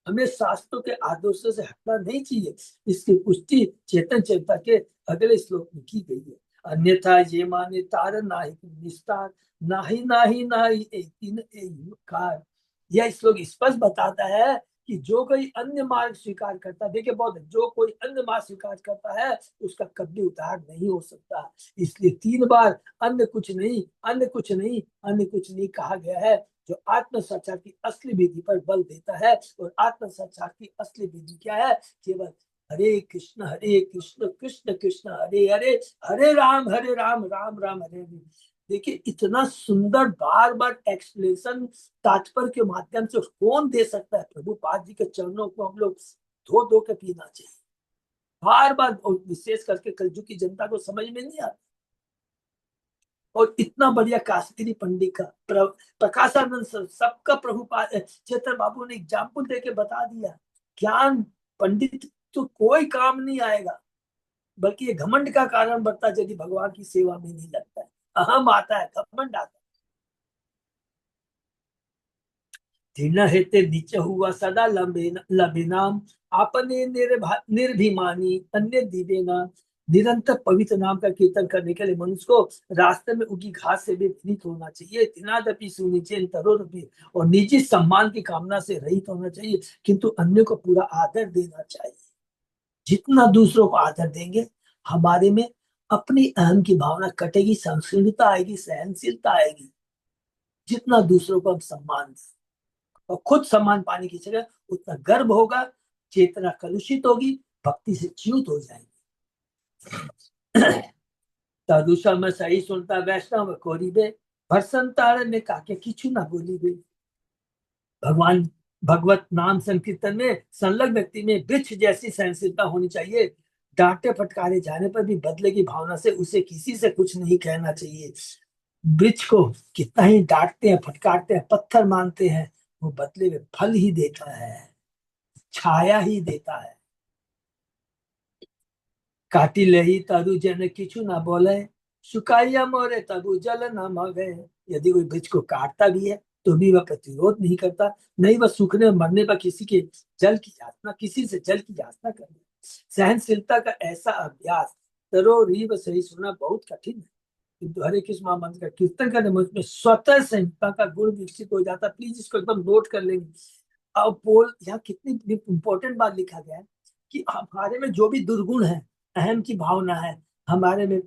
हमें शास्त्रों के आदर्शों से हटना नहीं चाहिए। इसकी पुष्टि चेतन चेता के अगले श्लोक में की गई है। अन्यथा ये माने तार नाही निस्तार, नाही नाही नाही एक कार। यह श्लोक स्पष्ट बताता है कि जो कोई अन्य मार्ग स्वीकार करता है, देखिए बहुत, जो कोई अन्य मार्ग स्वीकार करता है उसका कभी उद्धार नहीं हो सकता। इसलिए 3 बार अन्य कुछ नहीं, अन्य कुछ नहीं, अन्य कुछ नहीं कहा गया है, जो आत्म साक्षात की असली विधि पर बल देता है। और आत्म साक्षात की असली विधि क्या है? केवल हरे कृष्ण कृष्ण कृष्ण हरे हरे, हरे राम राम राम हरे हरे। देखिए इतना सुंदर बार बार एक्सप्लेनेशन तात्पर्य के माध्यम से कौन दे सकता है? प्रभुपाद जी के चरणों को हम लोग धो धो के पीना चाहिए बार बार, और विशेष करके कलयुग की जनता को समझ में नहीं आता। और इतना बढ़िया काश्मीरी पंडित का प्रकाशानंद सबका प्रभुपाद चेतन बाबू ने एग्जाम्पल देके बता दिया। ज्ञान पंडित तो कोई काम नहीं आएगा, बल्कि ये घमंड का कारण बनता है यदि भगवान की सेवा में नहीं लगता है। अहम आता है, घमंड आता है। दृढ़ हेते नीचे हुआ सदा लंबे नाम, आपने निर्भिमानी अन्य दिवेना। निरंतर पवित्र नाम का कीर्तन करने के लिए मनुष्य को रास्ते में उगी घास से भी रहित होना चाहिए। तिनादपि सुनिचेन तरोरपि, और निजी सम्मान की कामना से रहित होना चाहिए, किंतु अन्य को पूरा आदर देना चाहिए। जितना दूसरों को आदर देंगे, हमारे में अपनी अहम की भावना कटेगी, सहिष्णुता आएगी, सहनशीलता आएगी। जितना दूसरों को हम सम्मान दें और खुद सम्मान पाने की जगह उतना गर्व होगा, चेतना कलुषित होगी, भक्ति से च्युत हो जाएंगे। तदुषा में सही सुनता वैष्णव कोरीबे, भरसन तारण ने काके किछु ना बोली बे। भगवान भगवत नाम संकीर्तन में संलग्न व्यक्ति में वृक्ष जैसी सहनशीलता होनी चाहिए। डांटे फटकारे जाने पर भी बदले की भावना से उसे किसी से कुछ नहीं कहना चाहिए। वृक्ष को कितना ही डांटते हैं, फटकारते हैं, पत्थर मानते हैं, वो बदले में फल ही देता है, छाया ही देता है। काटी लही तरु जन किछु ना बोले, सुखाइया मोरे तबु जल न मगे। यदि कोई वृक्ष को काटता भी है तो भी वह प्रतिरोध नहीं करता, नहीं वह सूखने मरने पर किसी के जल की याचना, किसी से जल की याचना करना। सहनशीलता का ऐसा अभ्यास तरो रीव सही सुनना बहुत कठिन है, किंतु हरे कृष्ण महामंत्र का कीर्तन करने में स्वतः संहिता का गुण विकसित हो जाता है। प्लीज इसको एकदम नोट कर लेंगे। अब बोल, यहाँ कितनी इंपॉर्टेंट बात लिखा गया है कि हमारे में जो भी दुर्गुण है, अहम की भावना है, हमारे में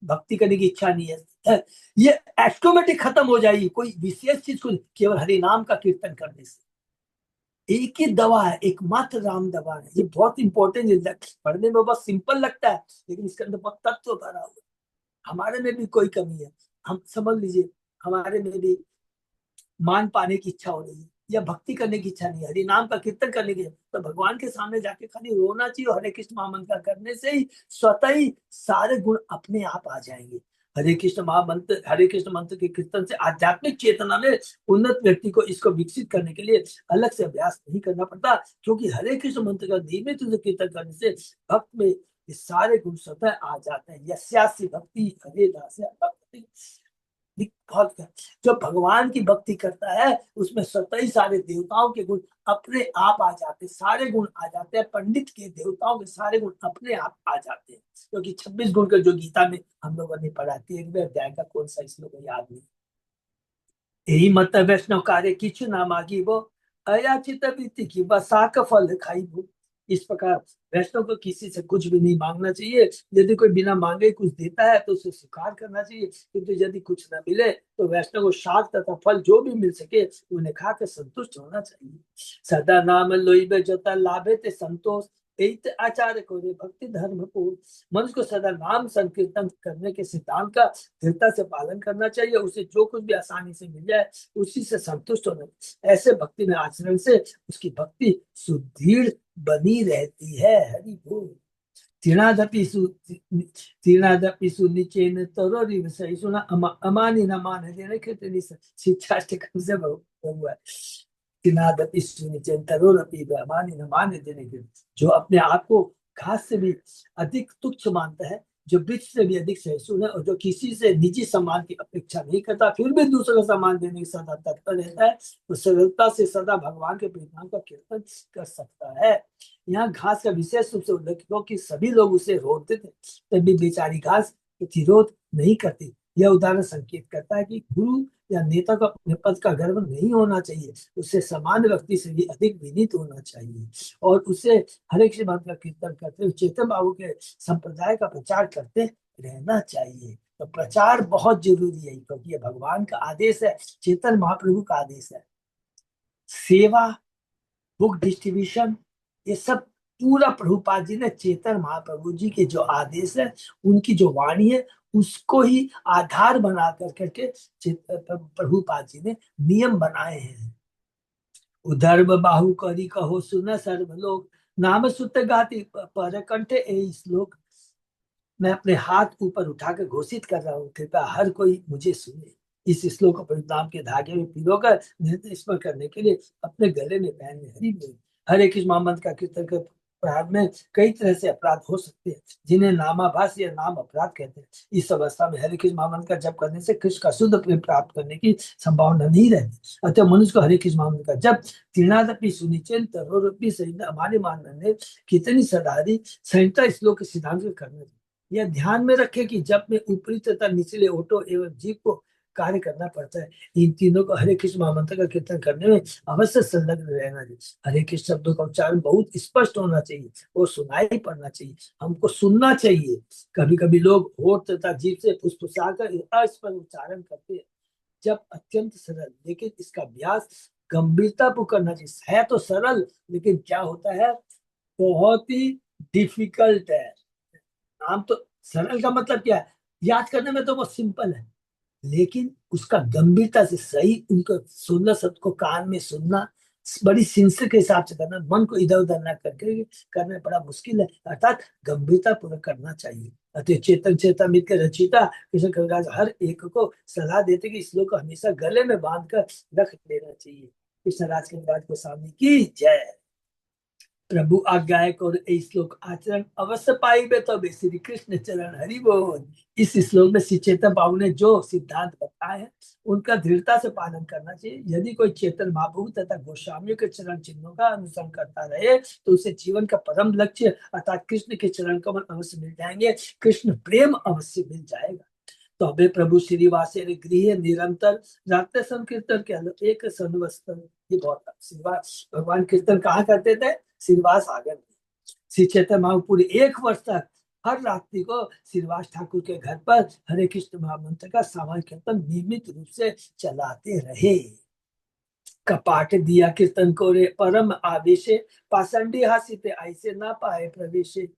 भक्ति करने की इच्छा नहीं है, ये ऑटोमेटिक खत्म हो जाएगी कोई विशेष चीज को केवल हरि नाम का कीर्तन करने से। एक ही दवा है, एकमात्र राम दवा है। ये बहुत इंपॉर्टेंट है, पढ़ने में बहुत सिंपल लगता है लेकिन इसके अंदर बहुत तत्व भरा हुआ है। हमारे में भी कोई कमी है, हम समझ लीजिए, हमारे में भी मान पाने की इच्छा हो रही है या भक्ति करने की इच्छा नहीं है, हरि नाम का कीर्तन करने की, तो भगवान के सामने जाके खाली रोना चाहिए। हरे कृष्ण महामंत्र का करने से ही स्वतः ही सारे गुण अपने आप आ जाएंगे। हरे कृष्ण महामंत्र, हरे कृष्ण मंत्र के कीर्तन से आध्यात्मिक चेतना में उन्नत व्यक्ति को इसको विकसित करने के लिए अलग से अभ्यास नहीं करना पड़ता, क्योंकि हरे कृष्ण मंत्र का नियमित रूप से कीर्तन करने से भक्त में ये सारे गुण स्वतः आ जाते हैं। यस्यासि भक्ति हरे दास भक्ति, बहुत, जो भगवान की भक्ति करता है उसमें स्वतः ही सारे देवताओं के गुण अपने आप आ जाते, सारे गुण आ जाते हैं। पंडित के देवताओं के सारे गुण अपने आप आ जाते हैं, क्योंकि 26 गुण का जो गीता में हम लोगों ने पढ़ा, 13वें अध्याय का कौन सा श्लोक याद नहीं, यही मत वैष्णव कार्य किचु ना मागी वो अयाचित वृत्ति की बसाक फल खाई वो। इस प्रकार वैष्णव को किसी से कुछ भी नहीं मांगना चाहिए। यदि कोई बिना मांगे कुछ देता है तो उसे स्वीकार करना चाहिए, किंतु यदि कुछ न मिले तो वैष्णव को शाक तथा फल जो भी मिल सके उन्हें खाकर संतुष्ट होना चाहिए। सदा नाम लोइबे जता लाभे ते संतोष एक आचार्य को रे भक्ति धर्म को। मनुष्य को सदा नाम संकीर्तन करने के सिद्धांत का दृढ़ता से पालन करना चाहिए। उसे जो कुछ भी आसानी से मिल जाए उसी से संतुष्ट होना चाहिए। ऐसे भक्ति में आचरण से उसकी भक्ति सुदृढ़ बनी रहती है। हरि बोल। तीर्णादपिसु तीर्णादपिसु निचेन तरोरिव सहिष्णुना अमानि न मान देने कृतनि शिक्षाष्टकम से बहु है। तीर्णादपिसु निचेन तरोरपि अमानि न मान देने कृत, जो अपने आप को घास से भी अधिक तुच्छ मानता है, जो वृक्ष से भी अधिक सहिष्णु है, और जो किसी से निजी सम्मान की अपेक्षा नहीं करता फिर भी दूसरों को सम्मान देने की सदा तत्पर रहता है, तो सरलता से सदा भगवान के परिणाम का कीर्तन कर सकता है। यहाँ घास का विशेष रूप से उल्लेख, क्योंकि सभी लोग उसे रोकते थे तभी बेचारी घास विरोध नहीं करती। यह उदाहरण संकेत करता है कि गुरु या नेता को अपने पद का गर्व नहीं होना चाहिए, उसे सामान्य व्यक्ति से भी अधिक विनीत होना चाहिए, और उसे हरे कृष्ण भक्त का कीर्तन करते हुए चेतन बाबू के संप्रदाय का प्रचार करते रहना चाहिए। तो प्रचार बहुत जरूरी है, क्योंकि ये भगवान का आदेश है, चेतन महाप्रभु का आदेश है। सेवा, बुक डिस्ट्रीब्यूशन, ये सब पूरा प्रभुपाद जी ने चेतन महाप्रभु जी के जो आदेश है, उनकी जो वाणी है, उसको ही आधार बना कर करके प्रभुपाद जी ने नियम बनाए हैं। उधर्व बाहु करी कहो सुन सर्व लोग, नाम सुत गाती पर कंठे ए श्लोक। मैं अपने हाथ ऊपर उठाकर घोषित कर रहा हूँ, कृपया हर कोई मुझे सुने। इस श्लोक को परिणाम के धागे में पिरोकर निरंतर स्मरण करने के लिए अपने गले में पहनने। हरि बोल। हरे कृष्ण महामंत्र का कीर्तन के अपराध में कई तरह से अपराध हो सकते हैं, जिन्हें नामाभास या नाम अपराध कहते हैं। इस अवस्था में हरे कृष्ण महामंत्र का जप करने से कृष्ण का शुद्ध प्रेम प्राप्त करने की संभावना नहीं रहती। अतः मनुष्य को हरे कृष्ण महामंत्र का जप तीर्णादपि सुनिचेन तरोरपि सहित हमारे मान में कितनी सदारी संहिता श्लोक के सिद्धांत को करना चाहिए। यह ध्यान में रखें कि जब में ऊपरी तथा निचले ओठों एवं जीभ को कार्य करना पड़ता है। इन तीनों को हरे कृष्ण महामंत्र का कीर्तन करने में अवश्य संलग्न रहना चाहिए। हरे कृष्ण शब्दों का उच्चारण बहुत स्पष्ट होना चाहिए और सुनाई पड़ना चाहिए, हमको सुनना चाहिए। कभी कभी लोग होठ तथा जीभ से फुसफुसाकर अस्पष्ट उच्चारण करते हैं, जब अत्यंत सरल, लेकिन इसका अभ्यास गंभीरता पूर्वक करना चाहिए। है तो सरल, लेकिन क्या होता है, बहुत ही डिफिकल्ट है। नाम तो सरल का मतलब क्या है, याद करने में तो बहुत सिंपल है, लेकिन उसका गंभीरता से सही उनको 16 शब्द को कान में सुनना, बड़ी सिंसियर के हिसाब से करना, मन को इधर उधर न करके करना बड़ा मुश्किल है, अर्थात गंभीरता पूर्वक करना चाहिए। अतः चेतन चेता मित के रचिता कृष्ण कविराज हर एक को सलाह देते कि श्लोक को हमेशा गले में बांध कर रख लेना चाहिए। कृष्ण राज के बाद को सामने की जय। प्रभु आज्ञायक और ये श्लोक आचरण अवश्य पाइबे तबे श्री कृष्ण चरण हरि बोल। इस श्लोक में श्री चेतन बाबू ने जो सिद्धांत बताए हैं उनका दृढ़ता से पालन करना चाहिए। यदि कोई चेतन महाप्रभु तथा गोस्वामियों के चरण चिन्हों का अनुसरण करता रहे तो उसे जीवन का परम लक्ष्य अर्थात कृष्ण के चरण कमल अवश्य मिल जाएंगे, कृष्ण प्रेम अवश्य मिल जाएगा। तो अबे प्रभु श्रीवासे गृह निरंतर जाते संकीर्तन के एक सन्वस्त्र। ये बहुत श्रीवास भगवान कीर्तन कहाँ करते थे, श्रीवास आंगन में। श्री चैतन्य महाप्रभु पूरे 1 वर्ष तक हर रात्रि को श्रीवास ठाकुर के घर पर हरे कृष्ण महामंत्र का सामान्य कीर्तन नियमित रूप से चलाते रहे। कपाट दिया कीर्तन को रे परम आवेशे, पाषंडी हासिते ऐसे ना पाए प्रवेशे।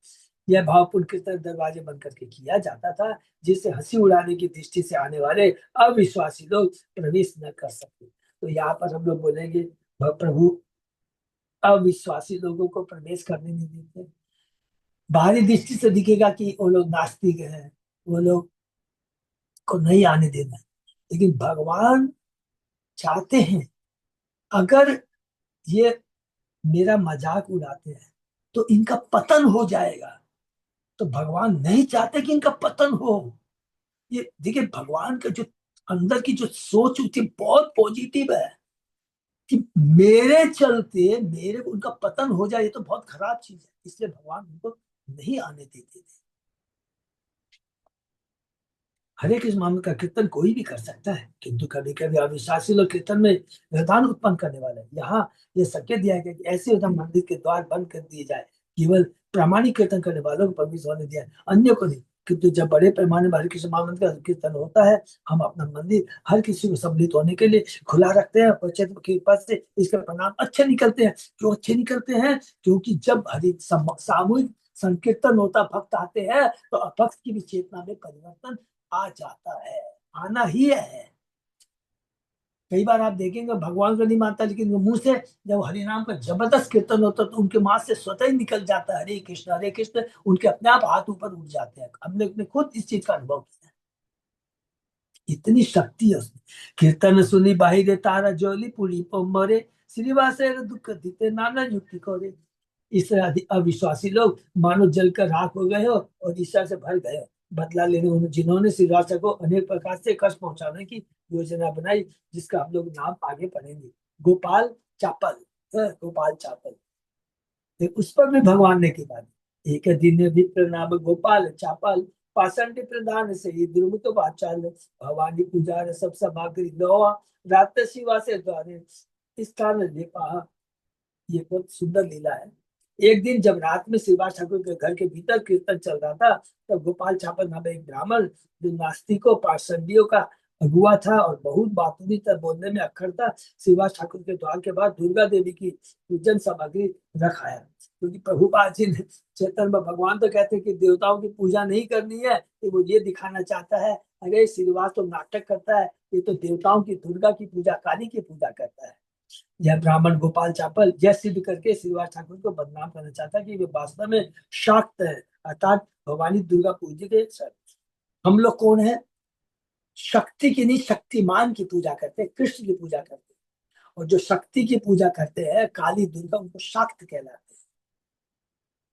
यह भावपूर्ण कीर्तन दरवाजे बंद करके किया जाता था, जिससे हंसी उड़ाने की दृष्टि से आने वाले अविश्वासी लोग प्रवेश न कर सकते। तो यहाँ पर हम लोग बोलेंगे प्रभु अविश्वासी लोगों को प्रवेश करने नहीं देते। बाहरी दृष्टि से दिखेगा कि वो लोग नास्तिक हैं, वो लोग को नहीं आने देना, लेकिन भगवान चाहते हैं अगर ये मेरा मजाक उड़ाते हैं तो इनका पतन हो जाएगा। तो भगवान नहीं चाहते कि इनका पतन हो। ये देखिए भगवान का जो अंदर की जो सोच होती है बहुत पॉजिटिव है, कि मेरे चलते मेरे उनका पतन हो जाए, ये तो बहुत खराब चीज है, इसलिए भगवान उनको नहीं आने देते थे। हरे कृष्ण महामंत्र का कीर्तन कोई भी कर सकता है, किंतु कभी कभी अविश्वासी लोग कीर्तन में व्यवधान उत्पन्न करने वाले हैं। यहाँ ये संकेत दिया गया कि ऐसे उधम मंदिर के द्वार बंद कर दिए जाए, केवल प्रामाणिक कीर्तन करने वालों को प्रवेश होने दिया, अन्य को नहीं। किंतु जब बड़े पैमाने पर हरे कृष्ण महामंत्र का कीर्तन होता है, हम अपना मंदिर हर किसी को सम्मिलित होने के लिए खुला रखते हैं और चैतन्य की कृपा से इसके परिणाम अच्छे निकलते हैं। क्यों अच्छे निकलते हैं? क्योंकि जब हरि सामूहिक संकीर्तन होता, भक्त आते हैं, तो अभक्त की भी चेतना में परिवर्तन आ जाता है, आना ही है। कई बार आप देखेंगे भगवान को नहीं मानता, लेकिन वो मुंह से जब हरि नाम का जबरदस्त कीर्तन होता तो उनके मां से स्वतः ही निकल जाता है हरे कृष्ण, उनके अपने आप हाथ ऊपर उठ जाते हैं। हमने अपने खुद इस चीज का अनुभव किया है। इतनी शक्ति है उसमें। कीर्तन सुनी बाहिरे तारा ज्योली पुरी पोमरे, श्रीवासे दुख दीते नाना युक्ति करे। इस अविश्वासी लोग मानो जलकर राख हो गए हो और ईर्ष्या से भर गए हो। बदला लेने जिन्होंने श्री राजा को अनेक प्रकार से कष्ट पहुंचाने की योजना बनाई, जिसका हम लोग नाम आगे पढ़ेंगे। गोपाल चापल, गोपाल चापल, फिर उस पर भी भगवान ने की बात। एक दिन विप्र नाम गोपाल चापल, पाषंड प्रधान से ही दुर्मुख वाचाल, भवानी पूजा सब सामग्री लोहा, रात शिवा से द्वारे स्थान ले पा। ये बहुत सुंदर लीला है। एक दिन जब रात में श्रीवास ठाकुर के घर के भीतर कीर्तन चल रहा था, तब गोपाल छापन नाम एक ब्राह्मण, जो नास्तिकों पाषंडियों का अगुआ था और बहुत बातूनी तरह बोलने में अक्खर था, श्रीवास ठाकुर के द्वार के बाद दुर्गा देवी की पूजन सामग्री रख आया। क्योंकि प्रभुपाद जी ने चेतन में भगवान तो कहते हैं कि देवताओं की पूजा नहीं करनी है, कि वो ये दिखाना चाहता है अरे श्रीवास तो नाटक करता है, ये तो देवताओं की, दुर्गा की पूजा, काली की पूजा करता है। यह ब्राह्मण गोपाल चापल यह सिद्ध करके श्रीवास ठाकुर को बदनाम करना चाहता कि वे वास्तव में शाक्त है, अर्थात भवानी दुर्गा पूजी के सर। हम लोग कौन है? शक्ति की नहीं, शक्तिमान की पूजा करते हैं, कृष्ण की पूजा करते हैं। और जो शक्ति की पूजा करते हैं, काली दुर्गा, उनको शाक्त कहलाते हैं,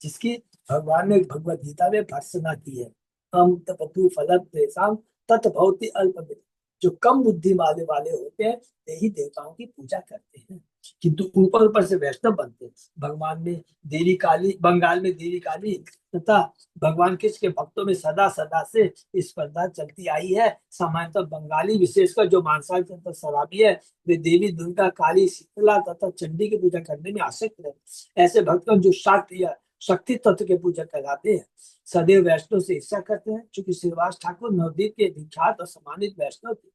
जिसकी भगवान ने भगवत गीता में भर्त्सना की है। हम तपतु फलम तेषां तत्भवति अल्प, जो कम बुद्धि वाले वाले होते हैं, यही देवताओं की पूजा करते हैं, किंतु ऊपर ऊपर से वैष्णव बनते हैं। भगवान में देवी काली, बंगाल में देवी काली तथा भगवान कृष्ण के भक्तों में सदा सदा से स्पर्धा चलती आई है। सामान्यतः बंगाली, विशेषकर जो मांसाहारी तथा शराबी है, वे देवी दुर्गा, काली, शीतला तथा चंडी की पूजा करने में आसक्त है। ऐसे भक्तों जो शाक्त या शक्ति तत्व के पूजक कहलाते हैं, सदैव वैष्णव से ईर्ष्या करते हैं। चूंकि श्रीवास ठाकुर नवद्वीप के विख्यात और सम्मानित वैष्णव थे,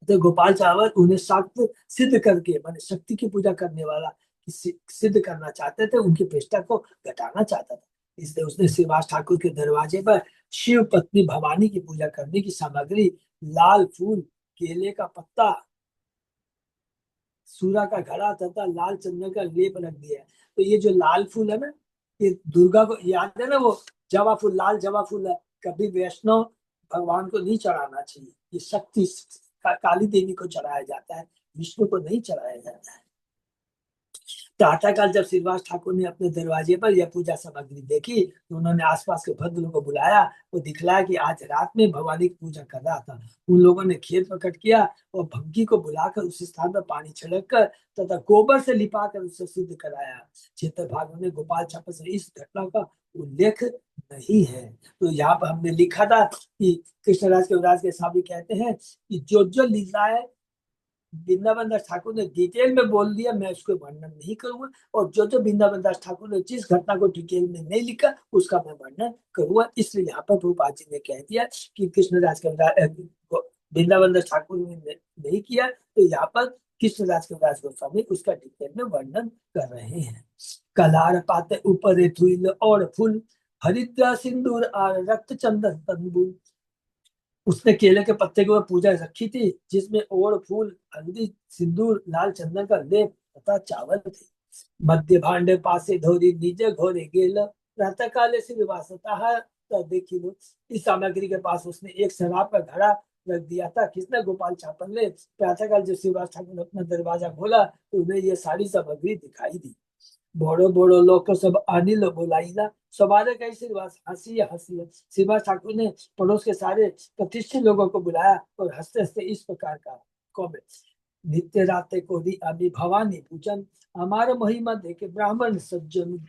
तो गोपाल चावल उन्हें शक्त सिद्ध करके, माने शक्ति की पूजा करने वाला सिद्ध करना चाहते थे, उनकी प्रतिष्ठा को घटाना चाहता था। इसलिए उसने श्रीवास ठाकुर के दरवाजे पर शिव पत्नी भवानी की पूजा करने की सामग्री, लाल फूल, केले का पत्ता, सूरा का घड़ा तथा लाल चंदन का लेप रख दिया है। तो ये जो लाल फूल है ना, ये दुर्गा को याद है ना, वो जवा फूल, लाल जवा फूल है, कभी वैष्णव भगवान को नहीं चढ़ाना चाहिए। ये शक्ति काली देवी को चढ़ाया जाता है, विष्णु को नहीं चढ़ाया जाता है। प्रातःकाल जब श्रीवास ठाकुर ने अपने दरवाजे पर यह पूजा सामग्री देखी, तो उन्होंने आसपास के भक्तों को बुलाया, वो दिखलाया कि आज रात में भवानी की पूजा कर रहा था। उन लोगों ने खेत प्रकट किया और भंगी को बुलाकर उस स्थान पर पानी छिड़क कर तथा गोबर से लिपा कर उससे शुद्ध कराया। चेतन भागवत में गोपाल छाप से इस घटना का उल्लेख नहीं है। तो यहाँ पर हमने लिखा था कि कृष्णराज के युवराज के साहब कहते हैं कि जो जो लीलाएं वृंदावन दास ठाकुर ने डिटेल में बोल दिया, मैं उसको वर्णन नहीं करूंगा, और जो जो वृंदावन दास ठाकुर ने जिस घटना को डिटेल में नहीं लिखा, उसका मैं वर्णन करूंगा। इसलिए यहाँ पर प्रभुपाद जी ने कह दिया कि कृष्णदास के वृंदावन दास ठाकुर ने नहीं किया, तो यहाँ पर कृष्णदास के दास गोस्वामी उसका डिटेल में वर्णन कर रहे हैं। कलार पाते ऊपर धुल और फूल, हरिद्रा सिंदूर और रक्त चंदन तंबूल। उसने केले के पत्ते के ऊपर पूजा रखी थी, जिसमें ओड़ फूल, हल्दी, सिंदूर, लाल चंदन का लेप तथा चावल थे। मध्य भांडे पासे धोरी नीचे घोरे गेल, प्रातः काले से विवासता तो देखी लो। इस सामग्री के पास उसने एक शराब का घड़ा रख दिया था। किसने? गोपाल छापन ने। प्रातःकाल जब श्रीवास ठाकुर ने अपना दरवाजा खोला, तो उन्हें यह सारी सामग्री दिखाई दी। बोड़ो बोड़ो लोग सब अनिल बोलाइला, सवारे कई श्रीवास हंसी हंसी। श्रीवास ठाकुर ने पड़ोस के सारे प्रतिष्ठित लोगों को बुलाया और हंसते हंसते इस प्रकार का कॉमेंट, नित्य राते को दी अभी भवानी पूजन, हमारे महिमा देखे ब्राह्मण सज्जन।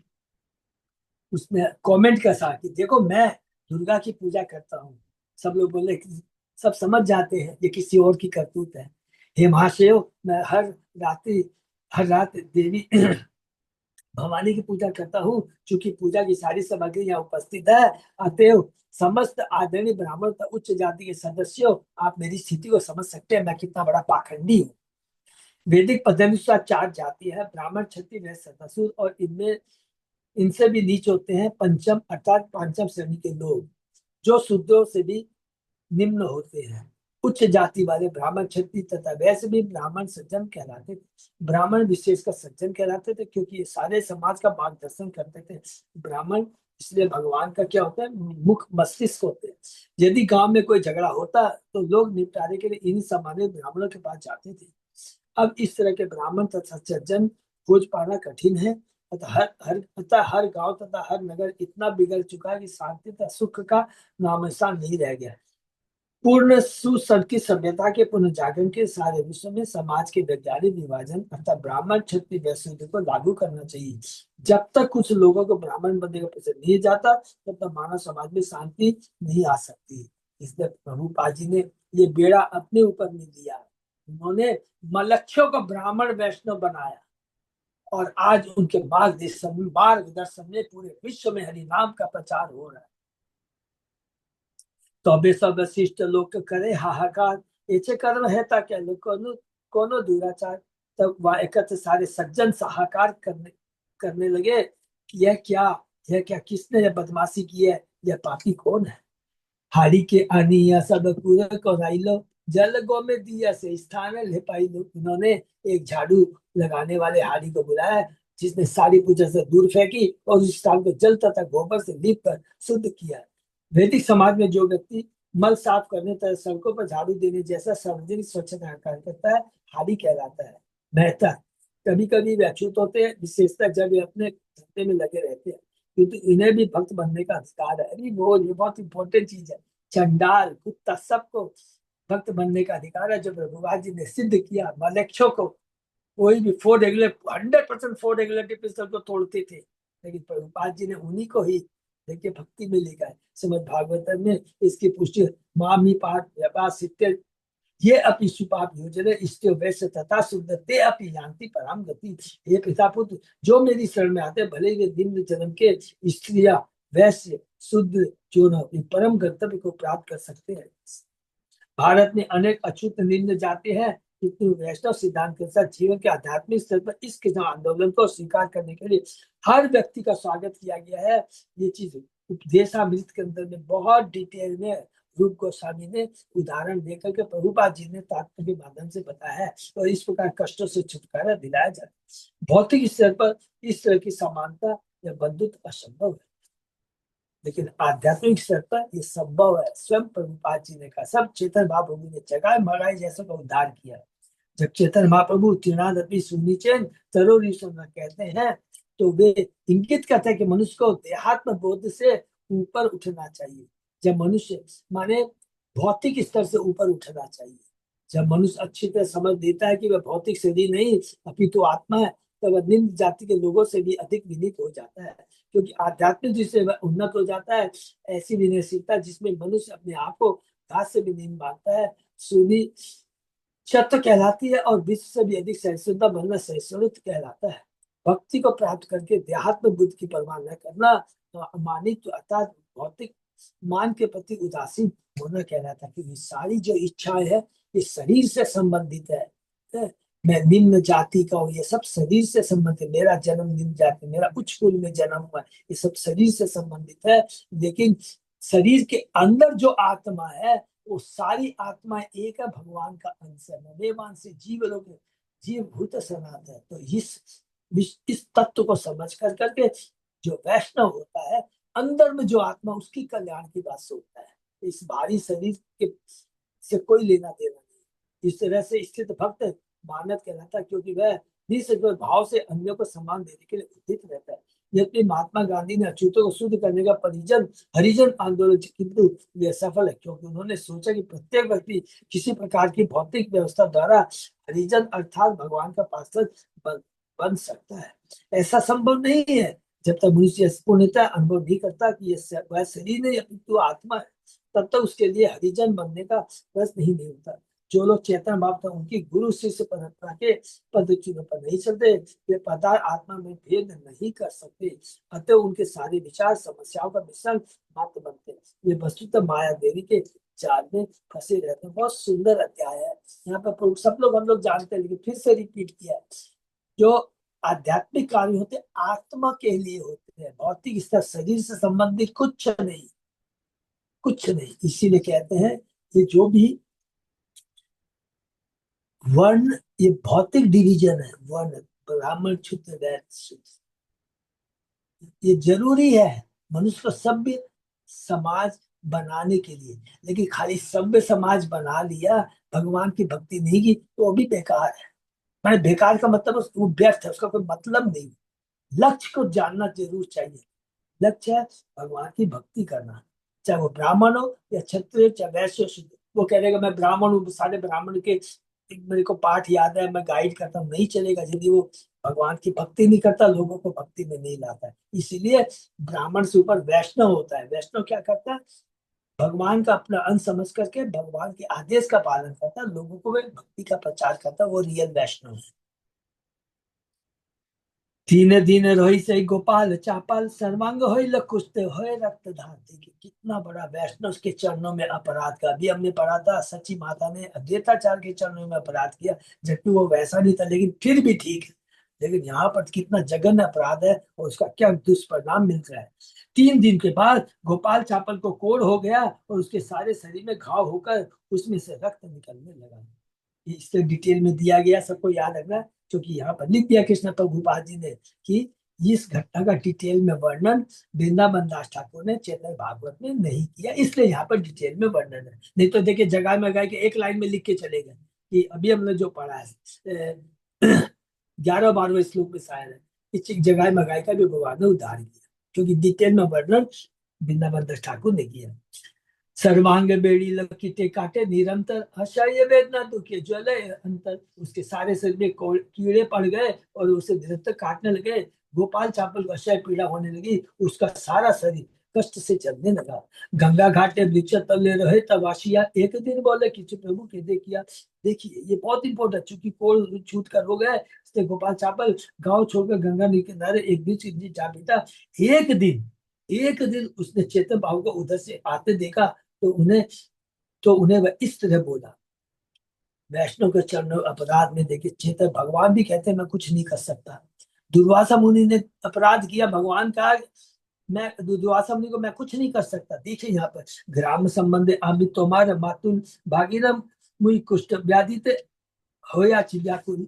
उसने कमेंट कैसा कि देखो मैं दुर्गा की पूजा करता हूँ, सब लोग बोले कि सब समझ जाते हैं ये किसी और की करतूत है। हे महाशयो, मैं हर रात देवी भवानी की पूजा करता हूँ। चूंकि पूजा की सारी सामग्री यहाँ उपस्थित है, अतएव समस्त आदरणीय ब्राह्मण तथा उच्च जाति के सदस्यों, आप मेरी स्थिति को समझ सकते हैं मैं कितना बड़ा पाखंडी हूँ। वैदिक पद्धति अनुसार 4 जाति है, ब्राह्मण, क्षत्रिय, वैश्य, शूद्र, और इनमें इनसे भी नीच होते हैं पंचम अर्थात पांचम श्रेणी के लोग, जो शूद्रों से भी निम्न होते हैं। उच्च जाति वाले ब्राह्मण, क्षत्रिय तथा वैश्य भी ब्राह्मण सज्जन कहलाते थे। ब्राह्मण विशेषकर सज्जन कहलाते थे क्योंकि ये सारे समाज का मार्गदर्शन करते थे। ब्राह्मण इसलिए भगवान का क्या होता है, मुख मस्तिष्क होते हैं। यदि गांव में कोई झगड़ा होता तो लोग निपटारे के लिए इन सम्मानित ब्राह्मणों के पास जाते थे। अब इस तरह के ब्राह्मण तथा सज्जन खोज पाना कठिन है। अतः हर गांव तथा हर नगर इतना बिगड़ चुका है कि शांति तथा सुख का नामोनिशान नहीं रह गया। पूर्ण सुसंस्कृत सभ्यता के पुनर्जागरण के सारे विश्व में समाज के वैज्ञानिक विभाजन अर्थात ब्राह्मण, क्षत्रिय, वैश्य को लागू करना चाहिए। जब तक कुछ लोगों को ब्राह्मण बनने का पसंद नहीं जाता, तब तक मानव समाज में शांति नहीं आ सकती। इसलिए प्रभुपाद जी ने ये बेड़ा अपने ऊपर नहीं लिया। उन्होंने मलक्ष्यों को ब्राह्मण वैष्णव बनाया, और आज उनके मार्गदर्शन में पूरे विश्व में हरि नाम का प्रचार हो रहा है। तबे सब शिष्ट लोक करे हाहाकार, ऐसे कर्म है ता क्या कोनो दुराचार। तब वह एकत्र सारे सज्जन हाहाकार करने लगे कि यह क्या किसने यह बदमाशी की है, यह पापी कौन है। हाड़ी के अनिया सब पूरा को राइलो, जल गो में दिया से स्थान ले पाई लो। उन्होंने एक झाड़ू लगाने वाले हाड़ी को बुलाया, जिसने सारी पूजा से दूर फेंकी और उस स्थान को जल तथा गोबर से लीप कर शुद्ध किया। वैदिक समाज में जो व्यक्ति मल साफ करने तथा सड़कों पर झाड़ू देने जैसा सार्वजनिक स्वच्छता का कार्य करता है, हाड़ी कहलाता है। मेहता कभी कभी व्याच्युत होते हैं, विशेषतः जब वे अपने धंधे में लगे रहते हैं, क्योंकि इन्हें भी भक्त बनने का अधिकार है। अरे वो ये बहुत इंपॉर्टेंट चीज है। चंडाल कुत्ता सबको भक्त बनने का अधिकार है। जब रघुराज जी ने सिद्ध किया मलेच्छों को, कोई भी 100% 4 रेगुलेटरी को तोड़ते थे, लेकिन प्रभुपाद जी ने उन्हीं को ही देखिए भक्ति में लिखा है। श्रीमद् भागवतम में इसकी पुष्टि मामी पाठ व्यापार सिद्ध ये अपनी सुपाप योजना इष्टो वैश्य तथा शुद्ध ते अपनी यान्ति परम गति। ये पिता पुत्र जो मेरी शरण में आते हैं, भले ही वे निम्न जन्म के स्त्रिया वैश्य शुद्ध जो न परम गंतव्य को प्राप्त कर सकते हैं। भारत में अनेक अछूत निम्न जाति है, किंतु वैष्णव सिद्धांत के अनुसार जीवन के आध्यात्मिक स्तर पर इस किस्म आंदोलन को स्वीकार करने के लिए हर व्यक्ति का स्वागत किया गया है। ये चीज उपदेशामृत के अंदर में बहुत डिटेल में रूप गोस्वामी ने उदाहरण देकर के प्रभुपाद जी ने तात्पर्य के माध्यम से बताया है, और इस प्रकार कष्टों से छुटकारा दिलाया जाता है। भौतिक स्तर पर इस तरह की समानता या बंधुत्व असंभव है, लेकिन आध्यात्मिक स्तर पर ये संभव है। स्वयं प्रभुपाद जी ने कहा, सब चेतन महाप्रभु ने जगाए मगाए जैसे का उद्धार किया। जब चेतन महाप्रभु तीर्णादपि सुनिचेन तरोरी सुनना कहते हैं, तो वे इंगित करते हैं कि मनुष्य को देहात्म बोध से ऊपर उठना चाहिए। जब मनुष्य माने भौतिक स्तर से ऊपर उठना चाहिए, जब मनुष्य अच्छी तरह समझ लेता है कि वह भौतिक शरीर नहीं अपितु आत्मा है, तब वह निम्न जाति के लोगों से भी अधिक विनीत हो जाता है, क्योंकि आध्यात्मिक जिससे वह उन्नत हो जाता है। ऐसी विनयशीलता जिसमें मनुष्य अपने आप को घास से भी नहीं मानता है, सुनी सत्य कहलाती है, और विश्व से भी अधिक सहिष्णुता बनना सहिष्णुता कहलाता है। भक्ति को प्राप्त करके देहात्म बुद्ध की परवाह न करना अमानित अर्थात भौतिक मान के प्रति उदासीन होना कहलाता है, क्योंकि सारी जो इच्छाएं है ये शरीर से संबंधित है। मैं निम्न जाति का हूँ, ये सब शरीर से संबंधित है। मेरा जन्म निम्न जाति, मेरा उच्च कुल में जन्म हुआ, ये सब शरीर से संबंधित है। लेकिन शरीर के अंदर जो आत्मा है, वो सारी आत्मा एक है, भगवान का अंश है। नवेवान से जीव लोग जीव भूत सनात है। तो इस तत्व को समझ करके जो वैष्णव होता है, अंदर में जो आत्मा, उसकी कल्याण की बात सोचता है। इस भारी शरीर के से कोई लेना देना नहीं। इस तरह से स्थित भक्त मानव कहलाता है, क्योंकि वह निस्वार्थ भाव से अन्यों को सम्मान देने के लिए उद्यत रहता है। यद्यपि महात्मा गांधी ने अछूतों को शुद्ध करने का हरिजन आंदोलन, किंतु यह सफल है, क्योंकि उन्होंने सोचा कि प्रत्येक व्यक्ति किसी प्रकार की भौतिक व्यवस्था द्वारा हरिजन अर्थात भगवान का पार्षद बन सकता है। ऐसा संभव नहीं है जब तक मनुष्य पूर्णतः अनुभव नहीं करता कि वह शरीर नहीं अपितु आत्मा है। तब तक उसके लिए हरिजन बनने का प्रश्न ही नहीं होता। जो लोग चेतन भाव था उनकी गुरु शिष्य परंपरा के पद्धतियों पर नहीं चलते, वे पदार्थ आत्मा में भेद नहीं कर सकते, अतः उनके सारे विचार समस्याओं का मिश्रण मात्र बनते हैं। ये वस्तुतः माया देवी के जाल में फंसे रहते हैं। बहुत सुंदर अध्याय है। यहाँ पर सब लोग हम लोग जानते हैं, लेकिन फिर से रिपीट किया है। जो आध्यात्मिक कार्य होते आत्मा के लिए होते हैं, भौतिक स्तर शरीर से संबंधित कुछ नहीं, कुछ नहीं। इसीलिए कहते हैं ये जो भी वर्ण, ये भौतिक डिवीजन है, वर्ण ब्राह्मण क्षत्रिय वैश्य शूद्र, ये जरूरी है मनुष्य को सभ्य समाज बनाने के लिए। लेकिन खाली सभ्य समाज बना लिया, भगवान की भक्ति नहीं की, तो वो भी बेकार है। मैंने बेकार का मतलब वो व्यर्थ है, उसका कोई मतलब नहीं। लक्ष्य को जानना जरूर चाहिए। लक्ष्य है भगवान की भक्ति करना, चाहे वो ब्राह्मण हो या क्षत्रिय, चाहे वैश्य हो, शूद्र। वो कह देगा मैं ब्राह्मण हूँ, सारे ब्राह्मण के मेरे को पाठ याद है, मैं गाइड करता हूँ, नहीं चलेगा यदि वो भगवान की भक्ति नहीं करता, लोगों को भक्ति में नहीं लाता है। इसीलिए ब्राह्मण से ऊपर वैष्णव होता है। वैष्णव क्या करता है? भगवान का अपना अंश समझ करके भगवान के आदेश का पालन करता है, लोगों को वे भक्ति का प्रचार करता है, वो रियल वैष्णव है। धीने धीने रोहि से गोपाल चापाल सर्वांग होई लकुस्ते होए रक्त धारती की। कितना बड़ा वैष्णव के चरणों में अपराध का। अभी हमने पढ़ा था सची माता ने अद्वैताचार्य के चरणों में अपराध किया, जबकि वो वैसा नहीं था, लेकिन फिर भी ठीक है। लेकिन यहाँ पर कितना जघन्य अपराध है और उसका क्या दुष्परिणाम मिल रहा है। 3 दिन के बाद गोपाल चापल को कोढ़ हो गया और उसके सारे शरीर में घाव होकर उसमें से रक्त निकलने लगा। इससे डिटेल में दिया गया, सबको याद रखना, क्योंकि यहाँ पर लिख दिया कृष्ण प्रभुपाद जी ने कि इस घटना का डिटेल में वर्णन वृंदावन दास ठाकुर ने चैतन्य भागवत में नहीं किया, इसलिए यहाँ पर डिटेल में वर्णन है। नहीं तो देखिए जगह में गए कि एक लाइन में लिख के चले गए कि अभी हमने जो पढ़ा है 11-12वें श्लोक में शायद है, इस जगह में गाय का भी भगवान ने उद्धार किया, क्योंकि डिटेल में वर्णन वृंदावन दास ठाकुर ने किया। सर्वांग बेड़ी लकीटे काटे निरंतर, असह्य वेदना दुखी ज्वले अंतर। उसके सारे शरीर में कीड़े पड़ गए और उसे निरंतर काटने लगे। गोपाल चापल को असह्य पीड़ा होने लगी, उसका सारा शरीर कष्ट से चलने लगा। गंगा घाटे वृक्ष तले रहे तब आशिया, एक दिन बोले किसी प्रभु के देखिया। देखिए ये बहुत इंपॉर्टेंट, चूंकि कोल छूट कर हो गए, इसलिए गोपाल चापल गांव छोड़कर गंगा नदी के किनारे एक वृक्ष नीचे जा बैठा। एक दिन उसने चेतन बाबू को उधर से आते देखा, तो उन्हें वह इस तरह बोला। वैष्णव के चरणों अपराध में देखिए चेतन भगवान भी कहते हैं मैं कुछ नहीं कर सकता। दुर्वासा मुनि ने अपराध किया, भगवान का मैं दुर्वासा मुनि को मैं कुछ नहीं कर सकता। देखिए यहाँ पर ग्राम संबंध अमित तोमार मातुल भागीरम मुई कुष्ठ व्याधि होया चिव्याकुल।